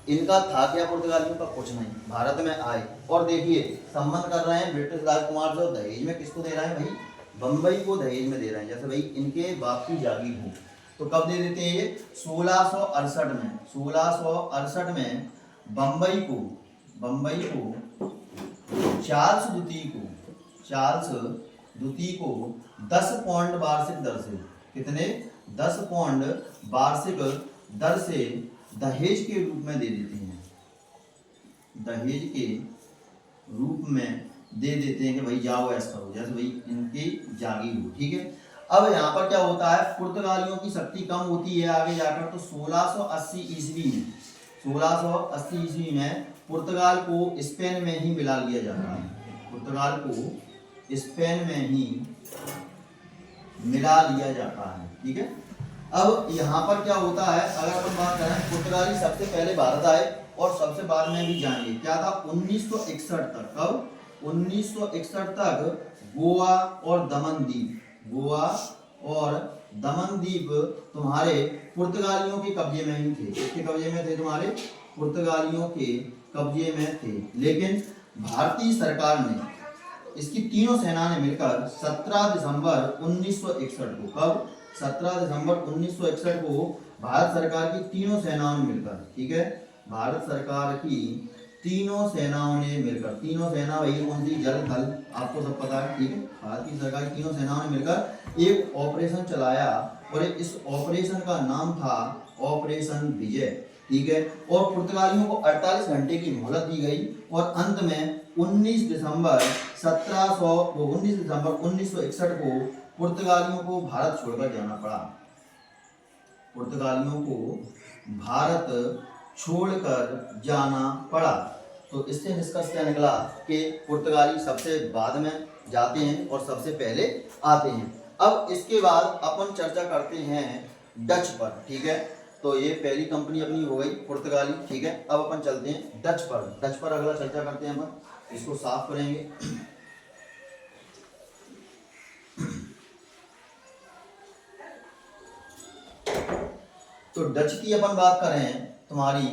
इनका था क्या पुर्तगालियों का? कुछ नहीं, भारत में आए और देखिए संबंध कर रहे हैं ब्रिटिश राजकुमार जो दहेज में किसको दे रहे हैं भाई? बम्बई को दहेज में दे रहे हैं। जैसे भाई इनके बाप की जागीर हो तो कब दे देते हैं ये? 1668 में बम्बई को चार्ल्स द्वितीय को 10 पाउंड वार्षिक दर से, कितने? 10 पाउंड वार्षिक दर से दहेज के रूप में दे देते हैं। दहेज के रूप में दे देते हैं कि भाई जाओ ऐसा करो, जैसे भाई इनकी जागीर हो, ठीक है। अब यहाँ पर क्या होता है? पुर्तगालियों की शक्ति कम होती है आगे जाकर। तो 1680 ईस्वी में पुर्तगाल को स्पेन में ही मिला लिया जाता है। ठीक है। अब यहाँ पर क्या होता है? अगर अपन बात करें, पुर्तगाली सबसे पहले भारत आए और सबसे बाद में भी जाएंगे। क्या था? 1961 तक। कब? 1961 तक गोवा और दमन द्वीप तुम्हारे पुर्तगालियों के कब्जे में ही थे। किसके कब्जे में थे? तुम्हारे पुर्तगालियों के कब्जे में थे। लेकिन भारतीय सरकार ने, इसकी तीनों सेना ने मिलकर 17 दिसंबर 1961 को, कब? 17 दिसंबर 1961 को भारत सरकार की तीनों सेनाओं ने मिलकर, ठीक है, भारत सरकार की तीनों सेनाओं ने मिलकर, तीनों सेना वही कौन सी? जल थल, आपको सब पता है, ठीक है। भारत की सरकार की तीनों सेनाओं ने मिलकर एक ऑपरेशन चलाया और इस ऑपरेशन का नाम था ऑपरेशन विजय, ठीक है। और पुर्तगालियों को 48 घंटे की मोहलत दी गई और अंत में 19 दिसंबर 1961 को पुर्तगालियों को भारत छोड़कर जाना पड़ा। तो इससे निष्कर्ष क्या निकला कि पुर्तगाली सबसे बाद में जाते हैं और सबसे पहले आते हैं। अब इसके बाद अपन चर्चा करते हैं डच पर, ठीक है। तो ये पहली कंपनी अपनी हो गई पुर्तगाली, ठीक है। अब अपन चलते हैं डच पर अगला चर्चा करते हैं अपन। इसको साफ करेंगे। तो डच की अपन बात कर रहे हैं, तुम्हारी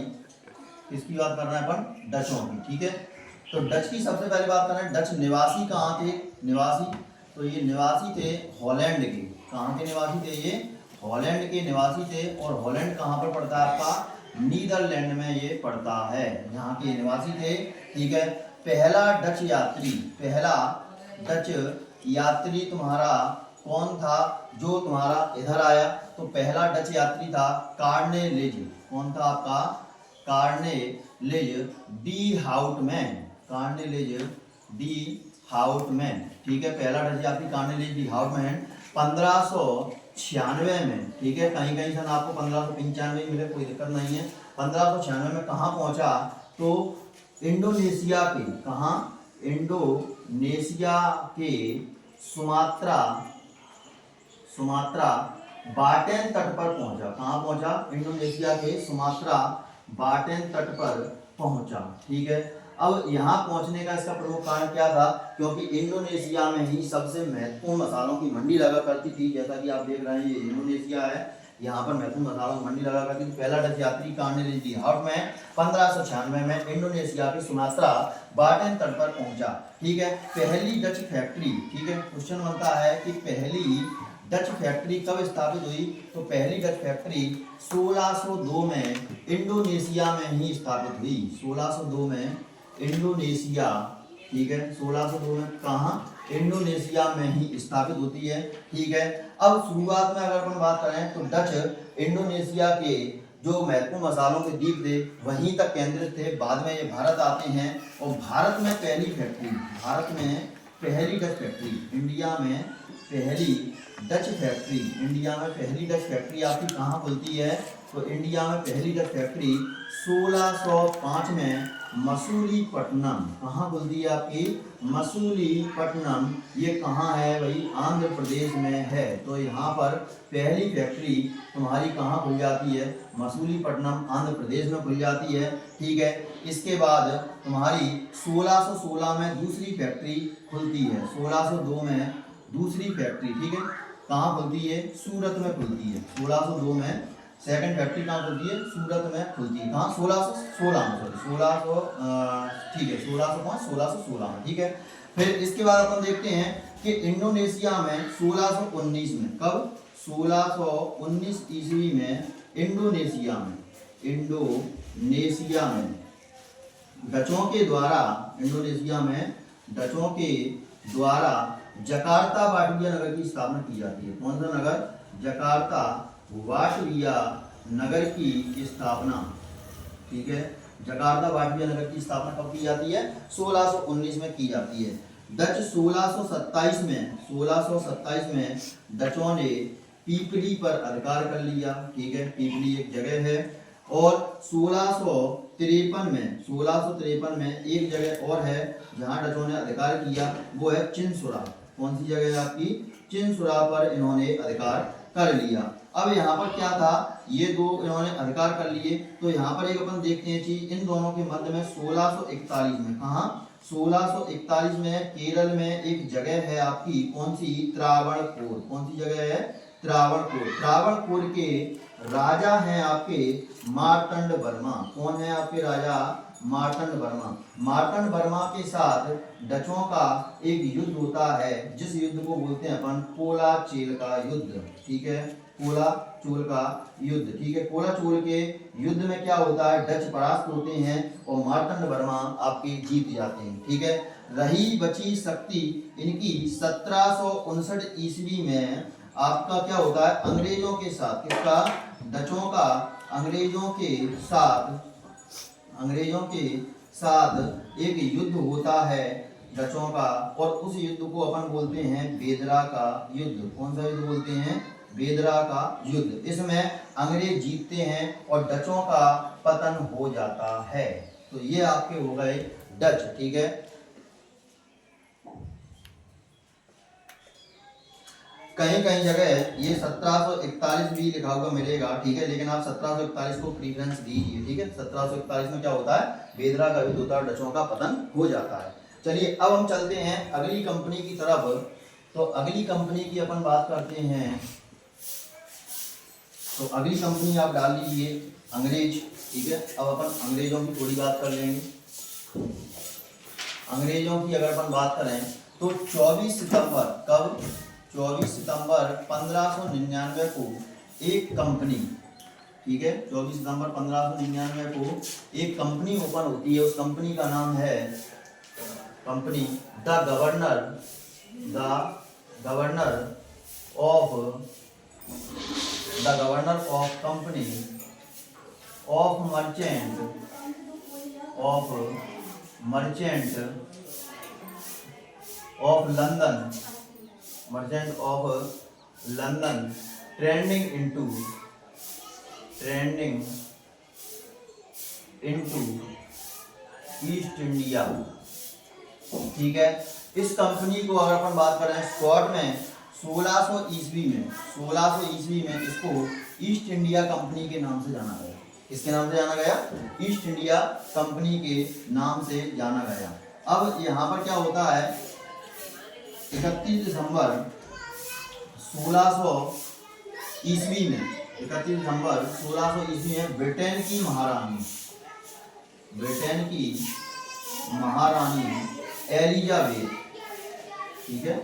किसकी बात कर रहे हैं अपन? डचों की, ठीक है। तो डच की सबसे पहले बात कर रहे हैं। डच निवासी कहाँ थे? तो ये निवासी थे हॉलैंड के। कहाँ के निवासी थे? ये हॉलैंड के निवासी थे। और हॉलैंड कहाँ पर पड़ता है आपका? नीदरलैंड में ये पड़ता है। यहाँ के निवासी थे, ठीक है। पहला डच यात्री तुम्हारा कौन था जो तुम्हारा इधर आया? तो पहला डच यात्री था कार्नेलिज। कौन था आपका? कार्नेलिज डी हाउटमैन, ठीक है। पहला डच यात्री कार्नेलिज डी हाउटमैन 1596 में, ठीक है। कहीं सन आपको 1595 मिले, कोई दिक्कत नहीं है। 1596 में कहाँ पहुंचा? तो इंडोनेशिया के, कहाँ? इंडोनेशिया के सुमात्रा बाटेन तट पर पहुंचा। कहाँ पहुंचा? इंडोनेशिया के सुमात्रा बाटेन तट पर पहुंचा, ठीक है। अब यहाँ पहुंचने का इसका प्रमुख कारण क्या था? क्योंकि इंडोनेशिया में ही सबसे महत्वपूर्ण मसालों की मंडी लगा करती थी। जैसा कि आप देख रहे हैं, ये इंडोनेशिया है, यहाँ पर महत्वपूर्ण मसालों की मंडी लगा करती थी। पहला डच यात्री कार्नेलिज डी हाउटमैन 1596 में इंडोनेशिया की सुमात्रा बाटेन तट पर पहुंचा, ठीक है। पहली डच फैक्ट्री, ठीक है। क्वेश्चन बनता है कि पहली डच फैक्ट्री कब स्थापित हुई? तो पहली डच फैक्ट्री 1602 में इंडोनेशिया में ही स्थापित हुई। 1602 में इंडोनेशिया, ठीक है। 1602 में कहाँ? इंडोनेशिया में ही स्थापित होती है, ठीक है। अब शुरुआत में अगर अपन बात करें तो डच इंडोनेशिया के जो महत्वपूर्ण मसालों के द्वीप थे वहीं तक केंद्रित थे। बाद में ये भारत आते हैं और भारत में पहली फैक्ट्री, भारत में पहली डच फैक्ट्री, इंडिया में पहली डच फैक्ट्री, इंडिया में पहली डच फैक्ट्री आपकी कहाँ खुलती है? तो इंडिया में पहली डच फैक्ट्री 1605 में मसूलीपट्टनम, कहाँ खुलती है आपकी? मसूलीपट्टनम। ये कहाँ है भाई? आंध्र प्रदेश में है। तो यहाँ पर पहली फैक्ट्री तुम्हारी कहाँ खुल जाती है? मसूलीपट्टनम आंध्र प्रदेश में खुल जाती है। ठीक है, इसके बाद तुम्हारी 1616 में दूसरी फैक्ट्री खुलती है, 1602 में दूसरी फैक्ट्री। ठीक है, कहाँ खुलती है? सूरत में खुलती है। 1602 में सेकंड फैक्ट्री कहाँ खुलती है? सूरत में खुलती है। कहाँ? 1616 में, सॉरी 1600, ठीक है 1616 में। ठीक है, फिर इसके बाद अपन देखते हैं कि इंडोनेशिया में 1619 में, कब? 1619 ईस्वी में इंडोनेशिया में डचों के द्वारा, इंडोनेशिया में डचों के द्वारा जकार्ता वाटविया नगर की स्थापना की जाती है। कौन सा नगर? जकार्ता वाटविया नगर की स्थापना। ठीक है, जकार्ता वाटविया नगर की स्थापना कब की जाती है? 1619 में की जाती है। डच 1627 में डचों ने पीपली पर अधिकार कर लिया। ठीक है, पीपली एक जगह है। और 1653 में एक जगह और है जहां डचों ने अधिकार किया, वो है चिनसुरा। कौन सी जगह है आपकी? चिनसुरा पर इन्होंने अधिकार कर लिया। अब यहाँ पर क्या था? ये दो इन्होंने अधिकार कर लिए, तो यहाँ पर एक अपन देखते हैं चीज, इन दोनों के मध्य में 1641 में, कहाँ? 1641 में केरल में एक जगह है आपकी, कौन सी? त्रावणकोर। कौन सी जगह है? त्रावणकोर। त्रावणकोर के राजा हैं आपके मार्तंड वर्मा। कौन है आपके राजा? मार्तंड वर्मा। मार्तंड वर्मा के साथ डचों का एक युद्ध होता है, जिस युद्ध को बोलते हैं अपन कोलाचेल का युद्ध। ठीक है, कोलाचोल का युद्ध। ठीक है, कोलाचोल के युद्ध में क्या होता है? डच परास्त होते हैं और मार्तंड वर्मा आपके जीत जाते हैं। ठीक है, रही बची शक्ति इनकी 1759 ईस्वी में आपका क्या होता है? अंग्रेजों के साथ, किसका? डचों का अंग्रेजों के साथ एक युद्ध होता है डचों का, और उस युद्ध को अपन बोलते हैं बेदरा का युद्ध। कौन सा युद्ध बोलते हैं? बेदरा का युद्ध। इसमें अंग्रेज जीतते हैं और डचों का पतन हो जाता है। तो ये आपके हो गए डच। ठीक है, कहीं कहीं जगह ये 1741 भी लिखा हुआ मिलेगा। ठीक है, लेकिन आप 1741 को प्रीफरेंस दीजिए। ठीक है, 1741 में क्या होता है? बेदरा का युद्ध होता है, डचों का पतन हो जाता है। चलिए अब हम चलते हैं अगली कंपनी की तरफ। तो अगली कंपनी की अपन बात करते हैं। तो अगली कंपनी आप डाल लीजिए अंग्रेज। ठीक है, अब अपन अंग्रेजों की थोड़ी बात कर लेंगे। अंग्रेजों की अगर अपन बात करें तो 24 सितंबर, कब? 24 सितंबर 1599 को एक कंपनी, ठीक है 24 सितंबर 1599 को एक कंपनी ओपन होती है। उस कंपनी का नाम है company the governor of company of merchant of London trending into east India. ठीक है, इस कंपनी को अगर अपन बात करें स्कॉट में 1600 ईस्वी में इसको ईस्ट इंडिया कंपनी के नाम से जाना गया। किसके नाम से जाना गया? ईस्ट इंडिया कंपनी के नाम से जाना गया। अब यहाँ पर क्या होता है? 31 दिसंबर 1600 ईस्वी में, 31 दिसंबर 1600 ईस्वी में ब्रिटेन की महारानी एलिजाबेथ, ठीक है,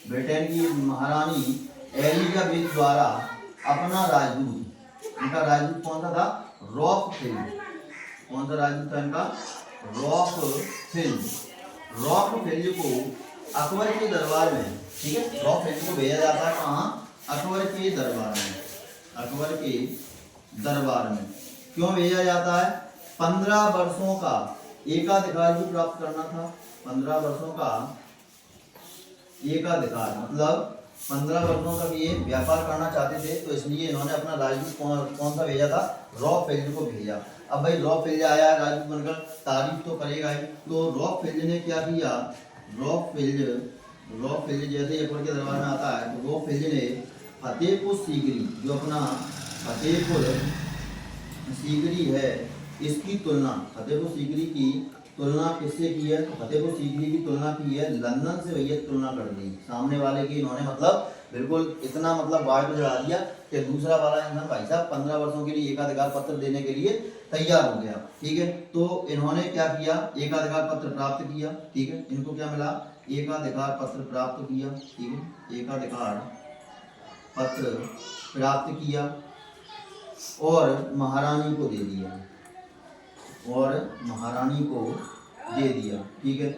ब्रिटेन की महारानी एलिजाबेथ द्वारा अपना राजदूत, इनका राजदूत कौन सा था? रॉकफिल। कौन सा राजदूत था इनका? रॉकफिल को अकबर के दरबार में, ठीक है, रॉकफिल को भेजा जाता है कहाँ? अकबर के दरबार में। क्यों भेजा जाता है? 15 वर्षों का एकाधिकार भी प्राप्त करना था। 15 वर्षों का एकाधिकार मतलब 15 वर्षों तक ये व्यापार करना चाहते थे, तो इसलिए इन्होंने अपना राजदूत कौन सा भेजा था? रॉकफेल्ज को भेजा। अब भाई रॉकफेल्ज आया राजदूत बनकर, तारीफ तो करेगा ही। तो रॉकफेल्ज ने क्या किया? रॉकफेल्ज जैसे अकबर के दरबार में आता है तो रॉकफेल्ज ने फतेहपुर सीकरी, जो अपना फतेहपुर सीकरी है, इसकी तुलना, फतेहपुर सीकरी की तुलना किससे की है? फतेहपुर सीकरी की तुलना की है लंदन से। भैया तुलना कर दी सामने वाले की इन्होंने, मतलब बिल्कुल इतना मतलब बाढ़ पे चढ़ा दिया कि दूसरा वाला इंसान भाई साहब 15 वर्षों के लिए एकाधिकार पत्र देने के लिए तैयार हो गया। ठीक है, तो इन्होंने क्या किया? एकाधिकार पत्र प्राप्त किया। ठीक है, इनको क्या मिला? एकाधिकार पत्र प्राप्त किया। ठीक है, एकाधिकार पत्र प्राप्त किया और महारानी को दे दिया, ठीक है।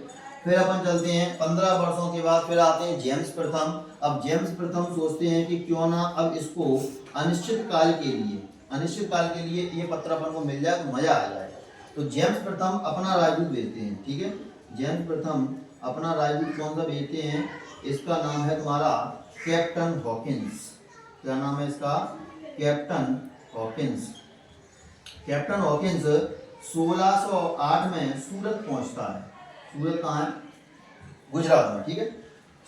फिर अपन चलते हैं 15 वर्षों के बाद, फिर आते हैं जेम्स प्रथम। अब जेम्स प्रथम सोचते हैं कि क्यों ना अब इसको अनिश्चित काल के लिए ये पत्र अपन को मिल जाए तो मजा आ जाए। तो जेम्स प्रथम अपना राजदूत भेजते हैं। ठीक है, जेम्स प्रथम अपना राजदूत कौन सा भेजते हैं? इसका नाम है तुम्हारा कैप्टन हॉकिंस। क्या नाम है इसका? Captain Hawkins. कैप्टन हॉकिंस 1608 में सूरत पहुंचता है। सूरत कहाँ है? गुजरात में। ठीक है,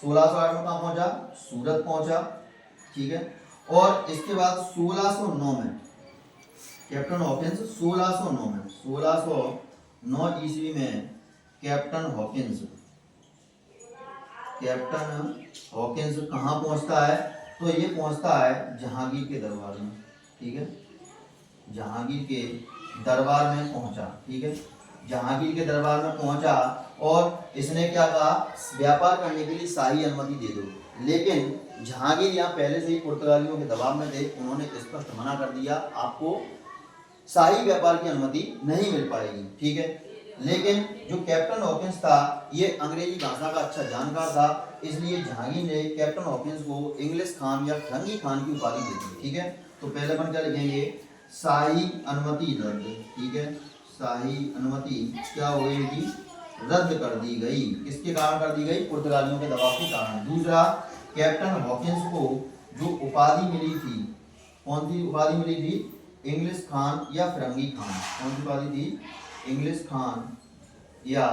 1608 में कहाँ पहुंचा? सूरत पहुंचा। ठीक है, और इसके बाद 1609 में कैप्टन हॉकिंस 1609 ईस्वी में कैप्टन हॉकिंस कहाँ पहुंचता है? तो ये पहुंचता है जहांगीर के दरबार में। ठीक है, जहांगीर के दरबार में पहुंचा। ठीक है, जहांगीर के दरबार में पहुंचा और इसने क्या कहा? व्यापार करने के लिए शाही अनुमति दे दो। लेकिन जहांगीर यहाँ पहले से ही पुर्तगालियों के दबाव में थे, उन्होंने स्पष्ट मना कर दिया, आपको शाही व्यापार की अनुमति नहीं मिल पाएगी। ठीक है, लेकिन जो कैप्टन हॉकिंस था ये अंग्रेजी भाषा का अच्छा जानकार था, इसलिए जहांगीर ने कैप्टन हॉकिंस को इंग्लिश खान या फिरंगी खान की उपाधि दे दी। ठीक है, तो पहले अपन क्या लिखेंगे? शाही अनुमति रद्द। ठीक है, शाही अनुमति क्या हो गई इनकी? रद्द कर दी गई। किसके कारण कर दी गई? पुर्तगालियों के दबाव के कारण। दूसरा, कैप्टन हॉकिंस को जो उपाधि मिली थी, कौन सी उपाधि मिली थी? इंग्लिश खान या फिरंगी खान। कौन सी उपाधि थी? इंग्लिश खान या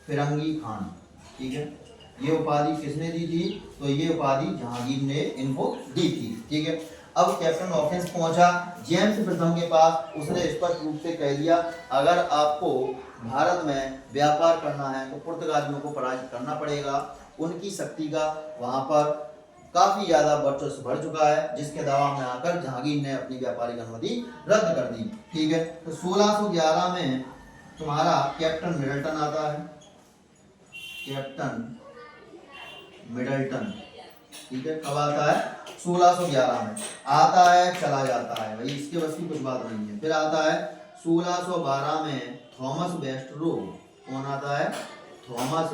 फिरंगी खान। ठीक है, ये उपाधि किसने दी थी? तो ये उपाधि जहांगीर ने इनको दी थी। ठीक है, अब कैप्टन हॉकिंस पहुंचा जेम्स प्रथम के पास, उसने स्पष्ट रूप से कह दिया अगर आपको भारत में व्यापार करना है तो पुर्तगालियों को पराजित करना पड़ेगा। उनकी शक्ति का वहां पर काफी ज्यादा वर्चस्व बढ़ चुका है, जिसके दबाव में आकर जहांगीर ने अपनी व्यापारिक अनुमति रद्द कर दी। ठीक है, तो 1611 में तुम्हारा कैप्टन मिडल्टन आता है। कैप्टन मिडल्टन, ठीक है, कब आता है? 1611 में आता है, चला जाता है, भाई इसके बस की कुछ बात नहीं है। फिर आता है 1612 में थॉमस वेस्टरो। कौन आता है? थॉमस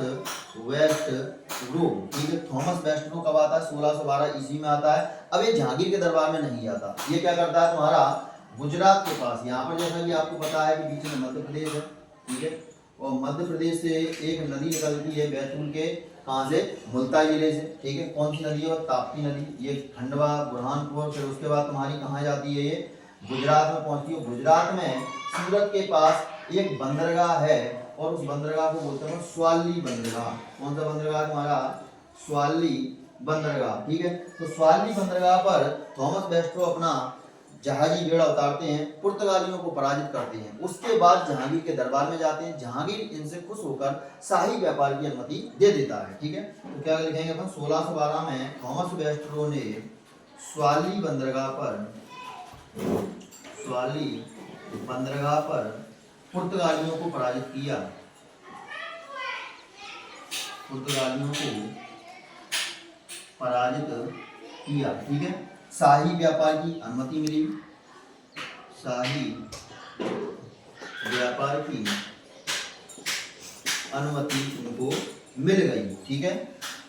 वेस्टरो। ठीक है, थॉमस वेस्टरो कब आता है? 1612 ईस्वी में आता है। अब ये जहांगीर के दरबार में नहीं आता, ये क्या करता है तुम्हारा गुजरात के पास, यहाँ पर जैसा कि आपको पता है कि बीच में मध्य प्रदेश है। ठीक है, और मध्य प्रदेश से एक नदी निकलती है बैतूल के, कहाँ से? मुल्ताई जिले से। ठीक है, कौन सी नदी है? ताप्ती नदी। ये खंडवा, बुरहानपुर, फिर उसके बाद तुम्हारी कहाँ जाती है? ये गुजरात में पहुंचती है। गुजरात में सूरत के पास एक बंदरगाह है और उस बंदरगाह को बोलते हैं स्वाली बंदरगाह। कौन सा बंदरगाह तुम्हारा? स्वाली बंदरगाह। ठीक है, तो स्वाली बंदरगाह पर थॉमस वेस्टरो अपना जहाजी बेड़ा उतारते हैं, पुर्तगालियों को पराजित करते हैं। उसके बाद जहांगीर के दरबार में जाते हैं, जहांगीर इनसे खुश होकर शाही व्यापार की अनुमति दे देता है। ठीक है, तो क्या लिखेंगे अपन? 1612 में थॉमस वेस्टरो ने स्वाली बंदरगाह पर पुर्तगालियों को पराजित किया। ठीक है, शाही व्यापार की अनुमति मिली। शाही व्यापार की अनुमति इनको मिल गई। ठीक है,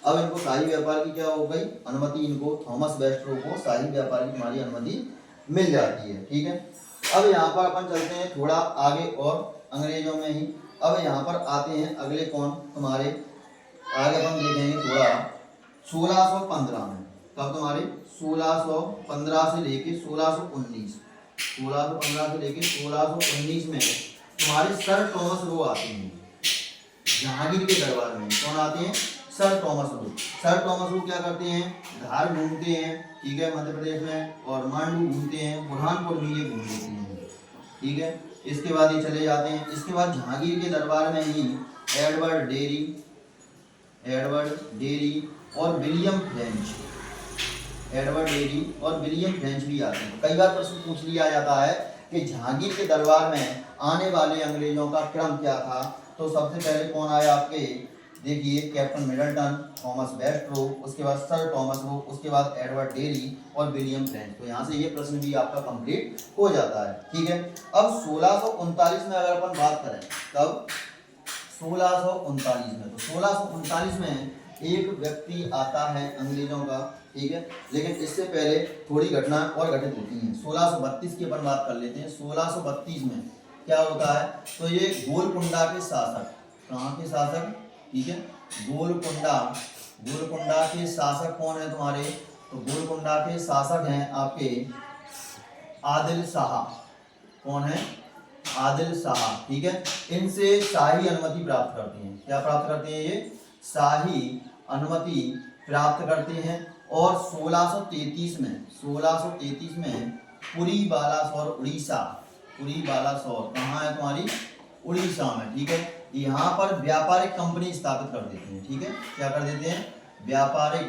अब इनको शाही व्यापार की क्या हो गई? अनुमति। इनको थॉमस वेस्टरो को शाही व्यापार की तुम्हारी अनुमति मिल जाती है। ठीक है, अब यहाँ पर अपन चलते हैं थोड़ा आगे और अंग्रेजों में ही। अब यहाँ पर आते हैं अगले कौन तुम्हारे, आगे अपन देखेंगे थोड़ा 1615 में। तब तुम्हारे 1615 से लेके 1619, 1615 से लेके 1619 में तुम्हारे सर टॉमस रो आते हैं जहांगीर के दरबार में। कौन आते हैं? Sir Thomas Roe. Sir Thomas Roe क्या करते हैं? धार घूमते हैं, ठीक है, मध्य प्रदेश में, और मांडू घूमते हैं, बुरहानपुर भी ये घूम लेते हैं, ठीक है। इसके बाद ये चले जाते हैं। इसके बाद जहांगीर के दरबार में ही एडवर्ड डेरी और विलियम फ्रेंच, एडवर्ड डेरी और विलियम फ्रेंच भी आते हैं। कई बार प्रश्न पूछ लिया जाता है कि जहांगीर के दरबार में आने वाले अंग्रेजों का क्रम क्या था। तो सबसे पहले कौन आया आपके, देखिए, कैप्टन मिडलटन, थॉमस बेस्ट्रो, उसके बाद सर टॉमस रो, उसके बाद एडवर्ड डेरी और विलियम फ्रेंच। तो यहाँ से ये प्रश्न भी आपका कंप्लीट हो जाता है, ठीक है। अब 1639 में अगर अपन बात करें, तब 1639 में, तो 1639 में एक व्यक्ति आता है अंग्रेजों का, ठीक है। लेकिन इससे पहले थोड़ी घटना और घटित होती हैं। 1632 की अपन बात कर लेते हैं। 1632 में क्या होता है, तो ये गोलकुंडा के शासक, कहाँ के शासक, ठीक है, गोलकुंडा के शासक कौन है तुम्हारे, तो गोलकुंडा के शासक हैं आपके आदिल शाह। कौन है? आदिल शाह, ठीक है। इनसे शाही अनुमति प्राप्त करते हैं। क्या प्राप्त करते हैं? ये शाही अनुमति प्राप्त करते हैं। और 1633 में पुरी बालासोर उड़ीसा, पुरी बालासोर कहाँ है तुम्हारी? उड़ीसा में, ठीक है। यहाँ पर व्यापारिक कंपनी स्थापित कर देते हैं, ठीक है। क्या कर देते हैं? व्यापारिक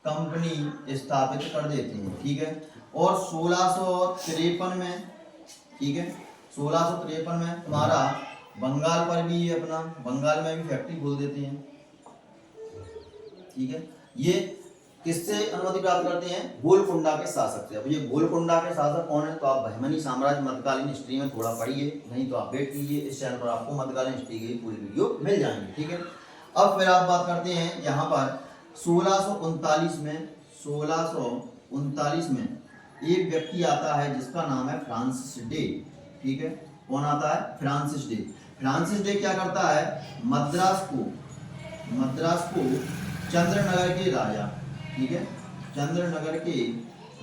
कंपनी स्थापित कर देते हैं, ठीक है। और 1653 में, ठीक है, 1653 में तुम्हारा बंगाल पर भी ये अपना, बंगाल में भी फैक्ट्री खोल देते हैं, ठीक है। ये किससे अनुमति प्राप्त करते हैं? गोलकुंडा के शासक से। अब ये गोलकुंडा के शासक कौन है, तो आप बहमनी साम्राज्य मध्यकालीन हिस्ट्री में थोड़ा पढ़िए, नहीं तो आप वेट कीजिए, इस चैनल पर आपको मध्यकालीन हिस्ट्री की पूरी वीडियो मिल जाएंगी, ठीक है। अब फिर आप बात करते हैं यहाँ पर 1639 में एक व्यक्ति आता है जिसका नाम है फ्रांसिस डे, ठीक है। कौन आता है? Francis day. फ्रांसिस डे क्या करता है? मद्रास को चंद्रनगर के राजा, ठीक है, चंद्रनगर के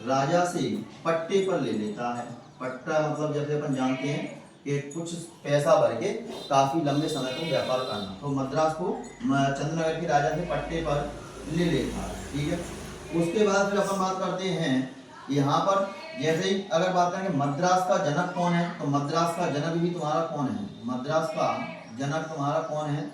राजा से पट्टे पर ले लेता है। पट्टा मतलब जैसे अपन जानते हैं कि कुछ पैसा भर के काफी लंबे समय तक व्यापार करना। तो मद्रास को चंद्रनगर के राजा से पट्टे पर ले लेता है, ठीक है। उसके बाद फिर अपन बात करते हैं यहाँ पर, जैसे ही अगर बात करें कि मद्रास का जनक कौन है, तो मद्रास का जनक भी तुम्हारा कौन है? मद्रास का जनक तुम्हारा कौन है?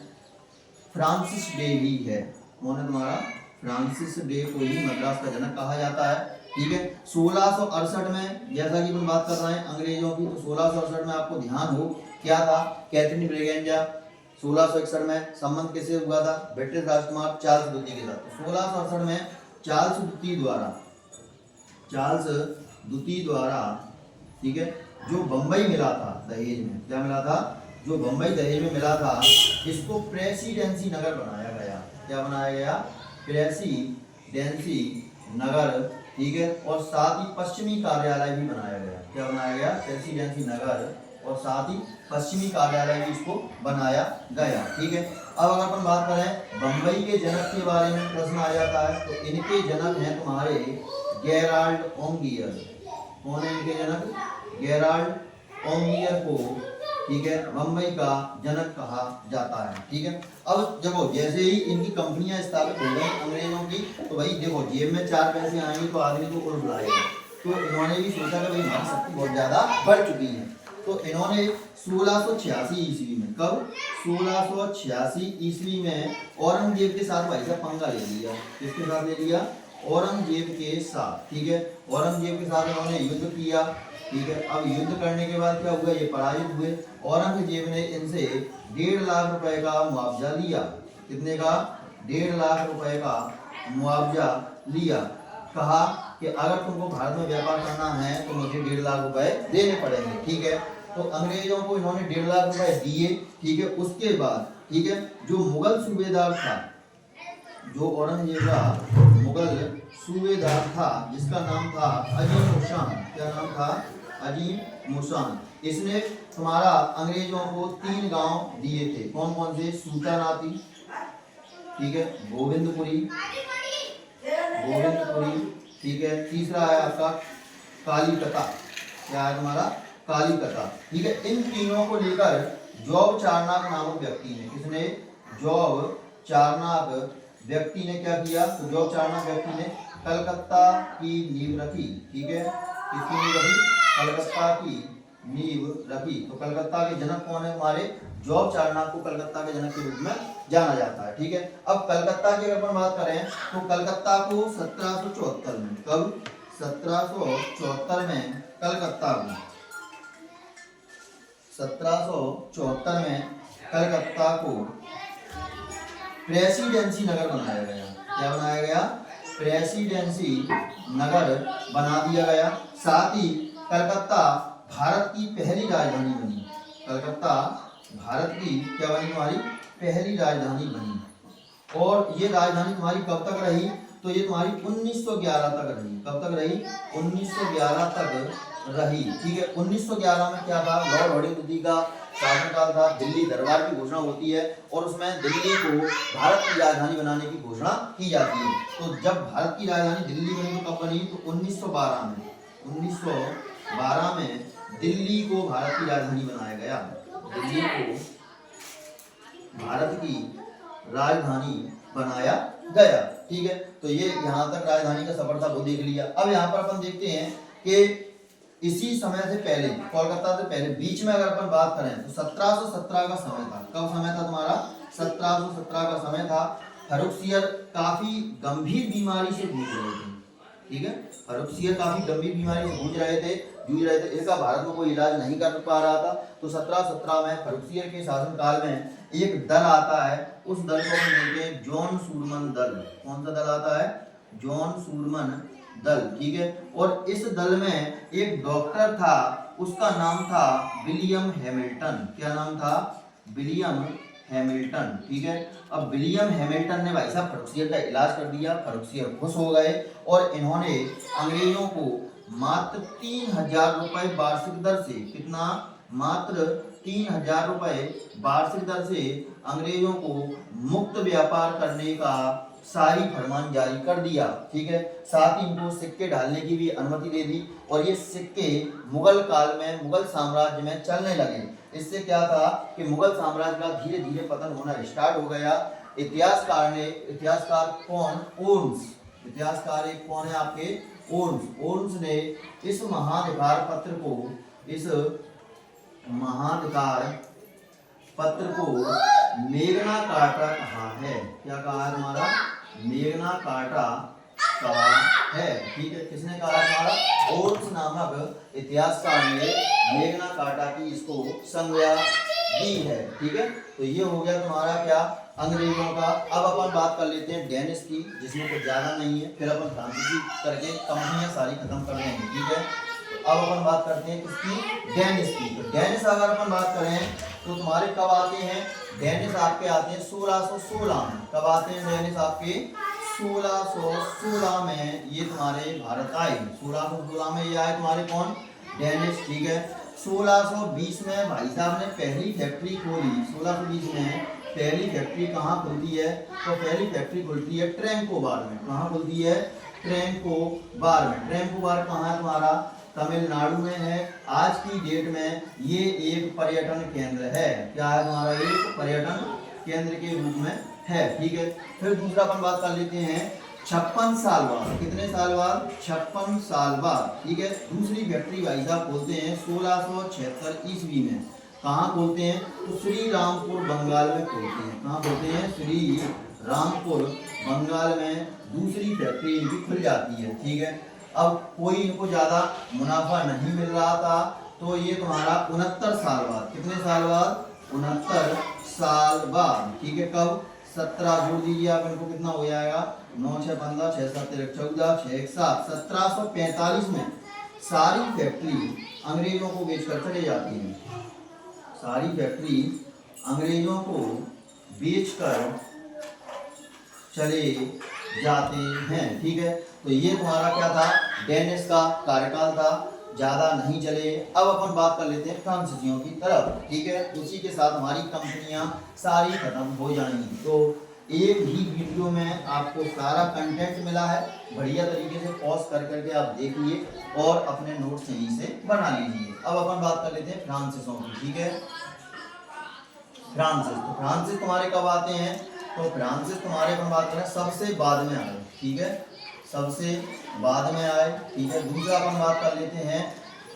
फ्रांसिस डे ही है। कौन है तुम्हारा? फ्रांसिस डे को ही मद्रास का जनक कहा जाता है, ठीक है। 1668 में, जैसा कि हम बात कर रहे हैं अंग्रेजों की, तो 1668 में आपको ध्यान हो क्या था? कैथरीन ब्रिगेंजा। 1661 में संबंध किसे हुआ था? ब्रिटिश राजकुमार चार्ल्स द्वितीय के साथ। 1668 में चार्ल्स द्वितीय द्वारा, ठीक है, जो बम्बई मिला था दहेज में, क्या मिला था? जो बम्बई दहेज में मिला था, इसको प्रेसिडेंसी नगर बनाया गया। क्या बनाया गया? प्रेसिडेंसी नगर, ठीक है। और साथ ही पश्चिमी कार्यालय भी बनाया गया। क्या बनाया गया? प्रेसिडेंसी नगर, और साथ ही पश्चिमी कार्यालय भी इसको बनाया गया, ठीक है। अब अगर अपन बात करें बम्बई के जनक के बारे में प्रश्न आ जाता है, तो इनके जनक हैं तुम्हारे गेराल्ड ओंगियर। कौन है इनके जनक? गेराल्ड ओंगियर को, ठीक है, बम्बई का जनक कहा जाता है, ठीक है। अब देखो, जैसे ही इनकी कंपनियां स्थापित हो गई अंग्रेजों की, तो भाई देखो, जेब में 4 पैसे आएंगे तो आदमी को उड़ बुलाएगा। तो इन्होंने भी सोचा कि भाई हमारी शक्ति बहुत ज्यादा बढ़ चुकी है, तो इन्होंने 1686 ईस्वी में, कब? 1686 ईस्वी में औरंगजेब के साथ भाई साहब पंगा ले लिया। किसके साथ ले लिया? औरंगजेब के साथ, ठीक है। औरंगजेब के साथ इन्होंने युद्ध किया, ठीक है। अब युद्ध करने के बाद क्या हुआ? ये पराजित हुए। औरंगजेब ने इनसे 1.5 लाख रुपए का मुआवजा लिया। कितने का? 1.5 लाख रुपए का मुआवजा लिया। कहा कि अगर तुमको भारत में व्यापार करना है तो मुझे 1.5 लाख रुपए देने पड़ेंगे, ठीक है। तो अंग्रेजों को इन्होंने 1.5 लाख रुपए दिए, ठीक है। उसके बाद, ठीक है, जो मुगल सूबेदार था, जो औरंगजेब का मुगल सूबेदार था, जिसका नाम था अजीम शाह। क्या नाम था? अजीम मुसान। इसने तुम्हारा अंग्रेजों को 3 गांव दिए थे। कौन कौन से? सूचानाती, ठीक है, गोविंदपुरी, ठीक है, तीसरा है आपका कालीकता। क्या है तुम्हारा? कालीकता, ठीक है। इन तीनों को लेकर जॉब चारनाक नामक व्यक्ति ने, किसने? जॉब चारनाक व्यक्ति ने क्या किया? तो जॉब चारनाक व्यक्ति ने कलकत्ता की नींव रखी, ठीक है। किसकी नींव रखी? कलकत्ता की नींव रखी। तो कलकत्ता के जनक कौन है हमारे? जॉब चारनाक को कलकत्ता के जनक के रूप में जाना जाता है, ठीक है। अब कलकत्ता की अगर बात करें तो कलकत्ता को 1774 में, कब? 1774 में कलकत्ता को, 1774 में कलकत्ता को प्रेसिडेंसी नगर बनाया गया। क्या बनाया गया? प्रेसिडेंसी नगर बना दिया गया। साथ ही कलकत्ता भारत की पहली राजधानी बनी। कलकत्ता भारत की क्या बनी? हमारी पहली राजधानी बनी। और ये राजधानी तुम्हारी कब तक रही? तो ये तुम्हारी 1911 तक रही। कब तक रही? 1911 तक रही, ठीक है। 1911 में क्या था? लॉर्ड हर्डिंग का शासनकाल था। दिल्ली दरबार की घोषणा होती है और उसमें दिल्ली को भारत की राजधानी बनाने की घोषणा की जाती है। तो जब भारत की राजधानी दिल्ली बनी तो कब बनी? तो 1912 में। 1912 में दिल्ली को भारत की राजधानी बनाया गया। दिल्ली को भारत की राजधानी बनाया गया, ठीक है। तो ये यहाँ तक राजधानी का सफर था, वो देख लिया। अब यहाँ पर अपन देखते हैं कि इसी समय से पहले, कोलकाता से पहले बीच में अगर अपन बात करें तो 1717 का समय था। कब समय था तुम्हारा? 1717 का समय था। फर्रुखसियर काफी गंभीर बीमारी से जूझ रहे थे, ठीक है। फर्रुखसियर काफी गंभीर बीमारी से जूझ रहे थे। इसका भारत में कोई इलाज नहीं कर पा रहा था। तो 1717 में फर्रुखसियर के शासनकाल में एक दल आता है। उस दल को हम बोलते हैं जॉन सूरमन दल। कौन सा दल आता है? जॉन सूरमन दल, ठीक है। और इस दल में एक डॉक्टर था, उसका नाम था विलियम हैमिल्टन। क्या नाम था? विलियम हैमिल्टन, ठीक है। अब विलियम हैमिल्टन ने भाई साहब फर्रुखसियर का इलाज कर दिया। फर्रुखसियर खुश हो गए और इन्होंने अंग्रेजों को मात्र 3000 रुपए वार्षिक दर से, कितना? मात्र 3000 रुपए वार्षिक दर से अंग्रेजों को मुक्त व्यापार करने का सारी फरमान जारी कर दिया, ठीक है। साथ ही इनको सिक्के ढालने की भी अनुमति दे दी और ये सिक्के मुगल काल में, मुगल साम्राज्य में चलने लगे। इससे क्या था कि मुगल साम्राज्य का धीरे धीरे पतन होना स्टार्ट हो गया। इतिहासकार कौन? ओल्स। इतिहासकार एक कौन है आपके? ओल्स। ओल्स ने इस महाधिकार पत्र को मेगना कार्टा कहा है। क्या कहा है हमारा? मेगना कार्टा कहा है, ठीक है। किसने कहा है? हमारा ओल्स नामक इतिहासकार ने मेगना कार्टा की इसको संज्ञा दी है, ठीक है। तो ये हो गया तुम्हारा क्या? अंग्रेजों का। अब अपन बात कर लेते हैं डेनिस की, जिसमें कुछ ज्यादा नहीं है, फिर अपन फ्रांसीसी करके कंपनियां सारी खत्म कर देंगे, ठीक है। तो अब अपन बात करते हैं किसकी? डेनिस की। तो डेनिस अगर अपन बात करें तो तुम्हारे कब आते हैं? डेनिस आपके आते हैं 1616 में। कब आते हैं डेनिस आपके? 1616 में ये तुम्हारे भारत आए। 1616 में ये आए तुम्हारे कौन? डेनिस, ठीक है। 1620 में भाई साहब ने पहली फैक्ट्री खोली। 1620 में पहली फैक्ट्री कहाँ खुलती है? तो पहली फैक्ट्री खुलती है ट्रैंकोबार में। कहाँ खुलती है? ट्रैंकोबार में। ट्रैंकोबार कहाँ है तुम्हारा? तमिलनाडु में है। आज की डेट में ये एक पर्यटन केंद्र है। क्या है तुम्हारा? एक पर्यटन केंद्र के रूप में है, ठीक है। फिर दूसरा अपन बात कर लेते हैं 56 साल बाद। कितने साल बाद? 56 साल बाद, ठीक है। दूसरी फैक्ट्री भाई साहब खोलते हैं 1676 ईस्वी में। कहाँ खोलते हैं? तो श्री रामपुर बंगाल में खोलते हैं। कहाँ खोलते हैं? श्री रामपुर बंगाल में दूसरी फैक्ट्री इनकी खुल जाती है, ठीक है। अब कोई इनको ज्यादा मुनाफा नहीं मिल रहा था, तो ये तुम्हारा 69 साल बाद। कितने साल बाद? 69 साल बाद, ठीक है। कब? 17 जोड़ दीजिए आप इनको, कितना हो जाएगा? 9 6 15 6 7 13 14 6 1 7। 1745 में सारी फैक्ट्री अंग्रेजों को बेचकर चले जाती है। सारी फैक्ट्री अंग्रेजों को बेचकर चले जाते हैं, ठीक है। तो ये तुम्हारा क्या था? डेनिस का कार्यकाल था। ज़्यादा नहीं चले। अब अपन बात कर लेते हैं फ्रांसीसियों की तरफ, ठीक है। उसी के साथ हमारी कंपनियां सारी खत्म हो जाएंगी। तो एक ही वीडियो में आपको सारा कंटेंट मिला है, बढ़िया तरीके से पॉज कर करके आप देखिए और अपने नोट्स यहीं से बना लीजिए। अब अपन बात कर लेते हैं फ्रांसिसों की, ठीक है। फ्रांसिस, तो फ्रांसिस तुम्हारे कब आते हैं? तो फ्रांसिस तुम्हारे अपन बात करें सबसे बाद में आए, ठीक है, सबसे बाद में आए, ठीक है। दूसरा अपन बात कर लेते हैं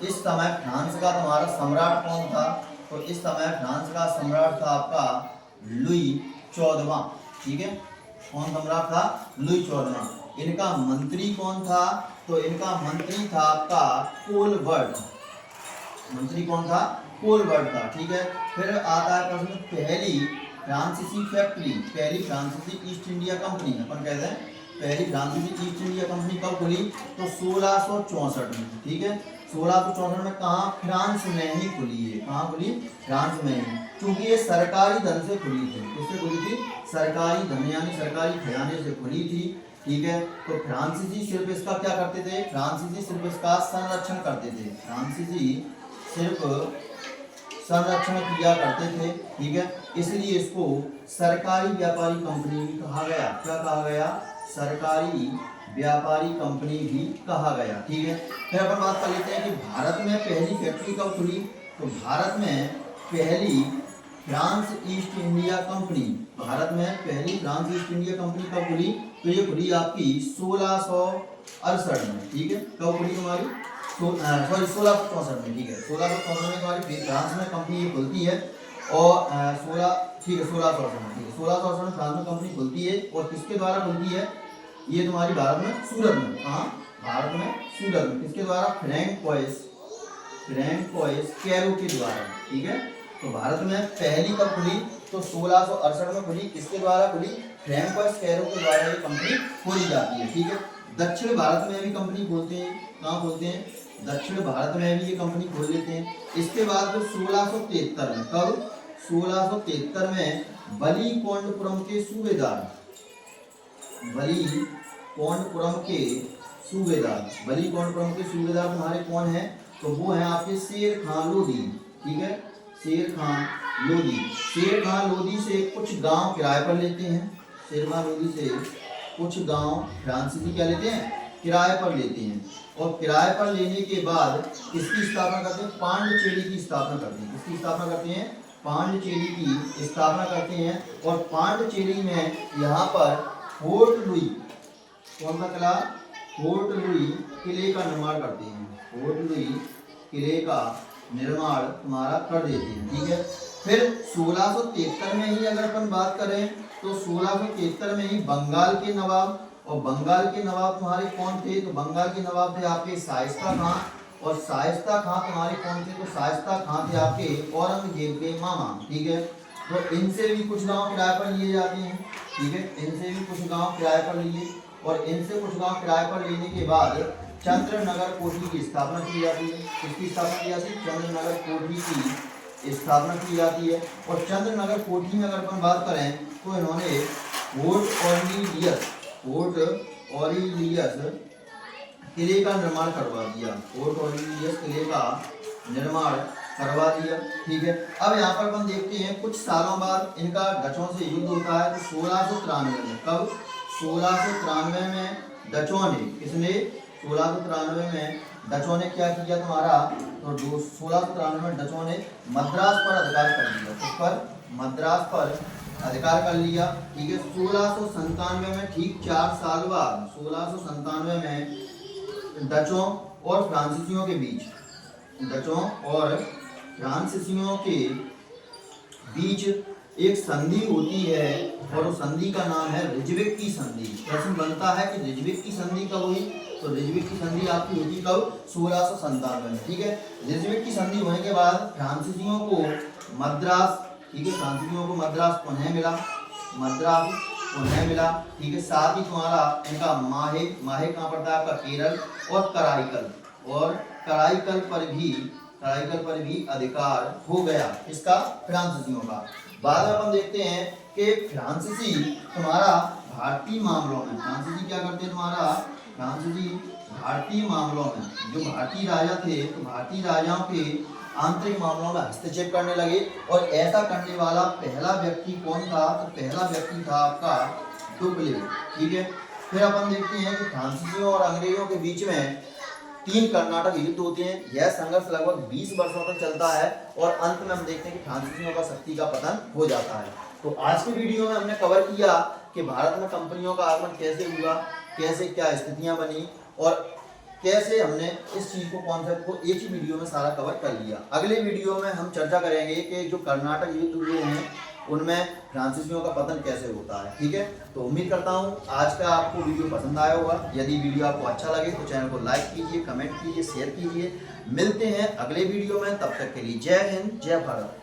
इस समय फ्रांस का तुम्हारा सम्राट कौन था? तो इस समय फ्रांस का सम्राट था आपका लुई 14वां, ठीक है। कौन सम्राट था? लुई 14वां। इनका मंत्री कौन था? तो इनका मंत्री था आपका कोलबर्ट। मंत्री कौन था? कोलबर्ट था, ठीक है। फिर आता है प्रश्न पहली फ्रांसीसी फैक्ट्री, पहली फ्रांसीसी ईस्ट इंडिया कंपनी, अपन कहते हैं पहली फ्रांसीसी ईस्ट इंडिया कंपनी कब खुली? तो 1664 में, ठीक है। 1664 में कहाँ? फ्रांस में ही खुली है। कहाँ खुली? फ्रांस में ही, क्योंकि ये सरकारी धन से खुली थी। किससे खुली थी? सरकारी धन यानी सरकारी खजाने से खुली थी, ठीक है। तो फ्रांसीसी सिर्फ इसका क्या करते थे? फ्रांसीसी सिर्फ इसका संरक्षण करते थे। फ्रांसीसी सिर्फ संरक्षण किया करते थे, ठीक है। इसलिए इसको सरकारी व्यापारी कंपनी भी कहा गया। क्या कहा गया? सरकारी व्यापारी कंपनी भी कहा गया, ठीक है। फिर अपन बात कर लेते हैं कि भारत में पहली फैक्ट्री कब खुली? तो भारत में पहली France east India company, Bharat में पहली फ्रांस ईस्ट इंडिया कंपनी कब खुली? तो ये खुली आपकी 1668 में, ठीक है। कब खुली तुम्हारी? सॉरी 1664 में, ठीक है। 1664 में तुम्हारी फ्रांस में कंपनी ये खुलती है और 1668 में, ठीक है। 1668 में फ्रांस में कंपनी खुलती है और किसके द्वारा खुलती है? ये तुम्हारी भारत में सूरत में, कहाँ? भारत में सूरत में। किसके द्वारा? फ्रैंकोइस कैरो के द्वारा, ठीक है। तो भारत में पहली कब खुली? तो 1668 में खुली। किसके द्वारा खुली? फ्रैंकोइस कैरो के द्वारा ये कंपनी खोली जाती है, ठीक है। दक्षिण भारत में भी कंपनी खोलते हैं। कहाँ खोलते हैं? दक्षिण भारत में भी ये कंपनी खोल लेते हैं। इसके बाद 1673 में, कब? 1673 में बलीकोंडपुरम के सूबेदार, बलीकोंडपुरम के सूबेदार तुम्हारे कौन है? तो वो है आपके शेर खान लोधी, ठीक है। शेर खान लोधी से कुछ गांव किराए पर लेते हैं। शेर खान लोधी से कुछ गांव फ्रांसीसी क्या लेते हैं? किराए पर लेते हैं। और किराए पर लेने के बाद किसकी स्थापना करते हैं? पांडिचेरी की स्थापना करते हैं। किसकी स्थापना करते हैं? पांडिचेरी की स्थापना करते हैं। और पांडिचेरी में यहाँ पर फोर्ट लुई, कौन सा किला? फोर्ट लुई किले का निर्माण करते हैं। फोर्ट लुई किले का निर्माण तुम्हारा कर देते हैं, ठीक है। फिर 1673 में ही अगर अपन बात करें तो 1673 में ही बंगाल के नवाब, और बंगाल के नवाब तुम्हारे कौन थे? तो बंगाल के नवाब थे आपके शाइस्ता खां। और शाइस्ता खां तुम्हारे कौन थे? तो शाइस्ता खां थे आपके औरंगजेब के मामा, ठीक है। तो इनसे भी कुछ गांव किराए पर लिए जाते हैं, ठीक है। इनसे भी कुछ गांव किराए पर लिए और इनसे कुछ गांव किराए पर लेने के बाद चंद्रनगर कोठी की स्थापना की जाती है। किसकी स्थापना की जाती है? चंद्रनगर कोठी की स्थापना की जाती है। और चंद्रनगर कोठी में अगर अपन बात करें तो इन्होंने फोर्ट ऑरिलियस किले का निर्माण करवा दिया। फोर्ट ऑरिलियस किले का निर्माण करवा दिया, ठीक है। अब यहाँ पर अपन देखते हैं कुछ सालों बाद इनका डचों से युद्ध होता है। तो 1693 में, कब? 1693 में डचों ने, किसने? 1693 में डचों ने क्या किया तुम्हारा? तो 1693 में डचों ने मद्रास पर अधिकार कर लिया। उस पर मद्रास पर अधिकार कर लिया, ठीक है। 1697 में ठीक 4 साल बाद 1697 में डचों और फ्रांसीसियों के बीच, डचों और फ्रांसीसियों के बीच एक संधि होती है और उस संधि का नाम है रिजविक की संधि। प्रश्न बनता है कि रिजविक की संधि कब हुई? तो रिजविक की संधि आपकी होती कब? 1697 में, ठीक है। रिजविक की संधि होने के बाद फ्रांसीसियों को मद्रास, ठीक है, फ्रांसीसियों को मद्रास पुनः मिला, ठीक है। साथ ही तुम्हारा इनका माहे कहाँ पड़ता है? आपका केरल। और कराईकल पर भी अधिकार हो गया इसका फ्रांसीसियों का। बाद में अपन देखते हैं कि फ्रांसीसी तुम्हारा भारतीय मामलों में, फ्रांसीसी क्या करते हैं? तुम्हारा फ्रांसीसी भारतीय मामलों में, जो भारतीय राजा थे तो भारतीय राजाओं के आंतरिक मामलों में हस्तक्षेप करने लगे। और ऐसा करने वाला पहला व्यक्ति कौन था? तो पहला व्यक्ति था आपका टुकले। ठीक है, फिर अपन देखते हैं कि फ्रांसीसियों और अंग्रेजों के बीच में 3 कर्नाटक युद्ध होते हैं। यह संघर्ष लगभग 20 वर्षों तक चलता है और अंत में हम देखते हैं कि फ्रांसीसियों का शक्ति का पतन हो जाता है। तो आज की वीडियो में हमने कवर किया कि भारत में कंपनियों का आगमन कैसे हुआ, कैसे क्या स्थितियां बनी और कैसे हमने इस चीज को कॉन्सेप्ट को एक ही वीडियो में सारा कवर कर लिया। अगले वीडियो में हम चर्चा करेंगे कि जो कर्नाटक युद्ध हुए हैं उनमें फ्रांसीसियों का पतन कैसे होता है। ठीक है, तो उम्मीद करता हूँ आज का आपको वीडियो पसंद आया होगा। यदि वीडियो आपको अच्छा लगे तो चैनल को लाइक कीजिए, कमेंट कीजिए, शेयर कीजिए। मिलते हैं अगले वीडियो में, तब तक के लिए जय हिंद, जय भारत।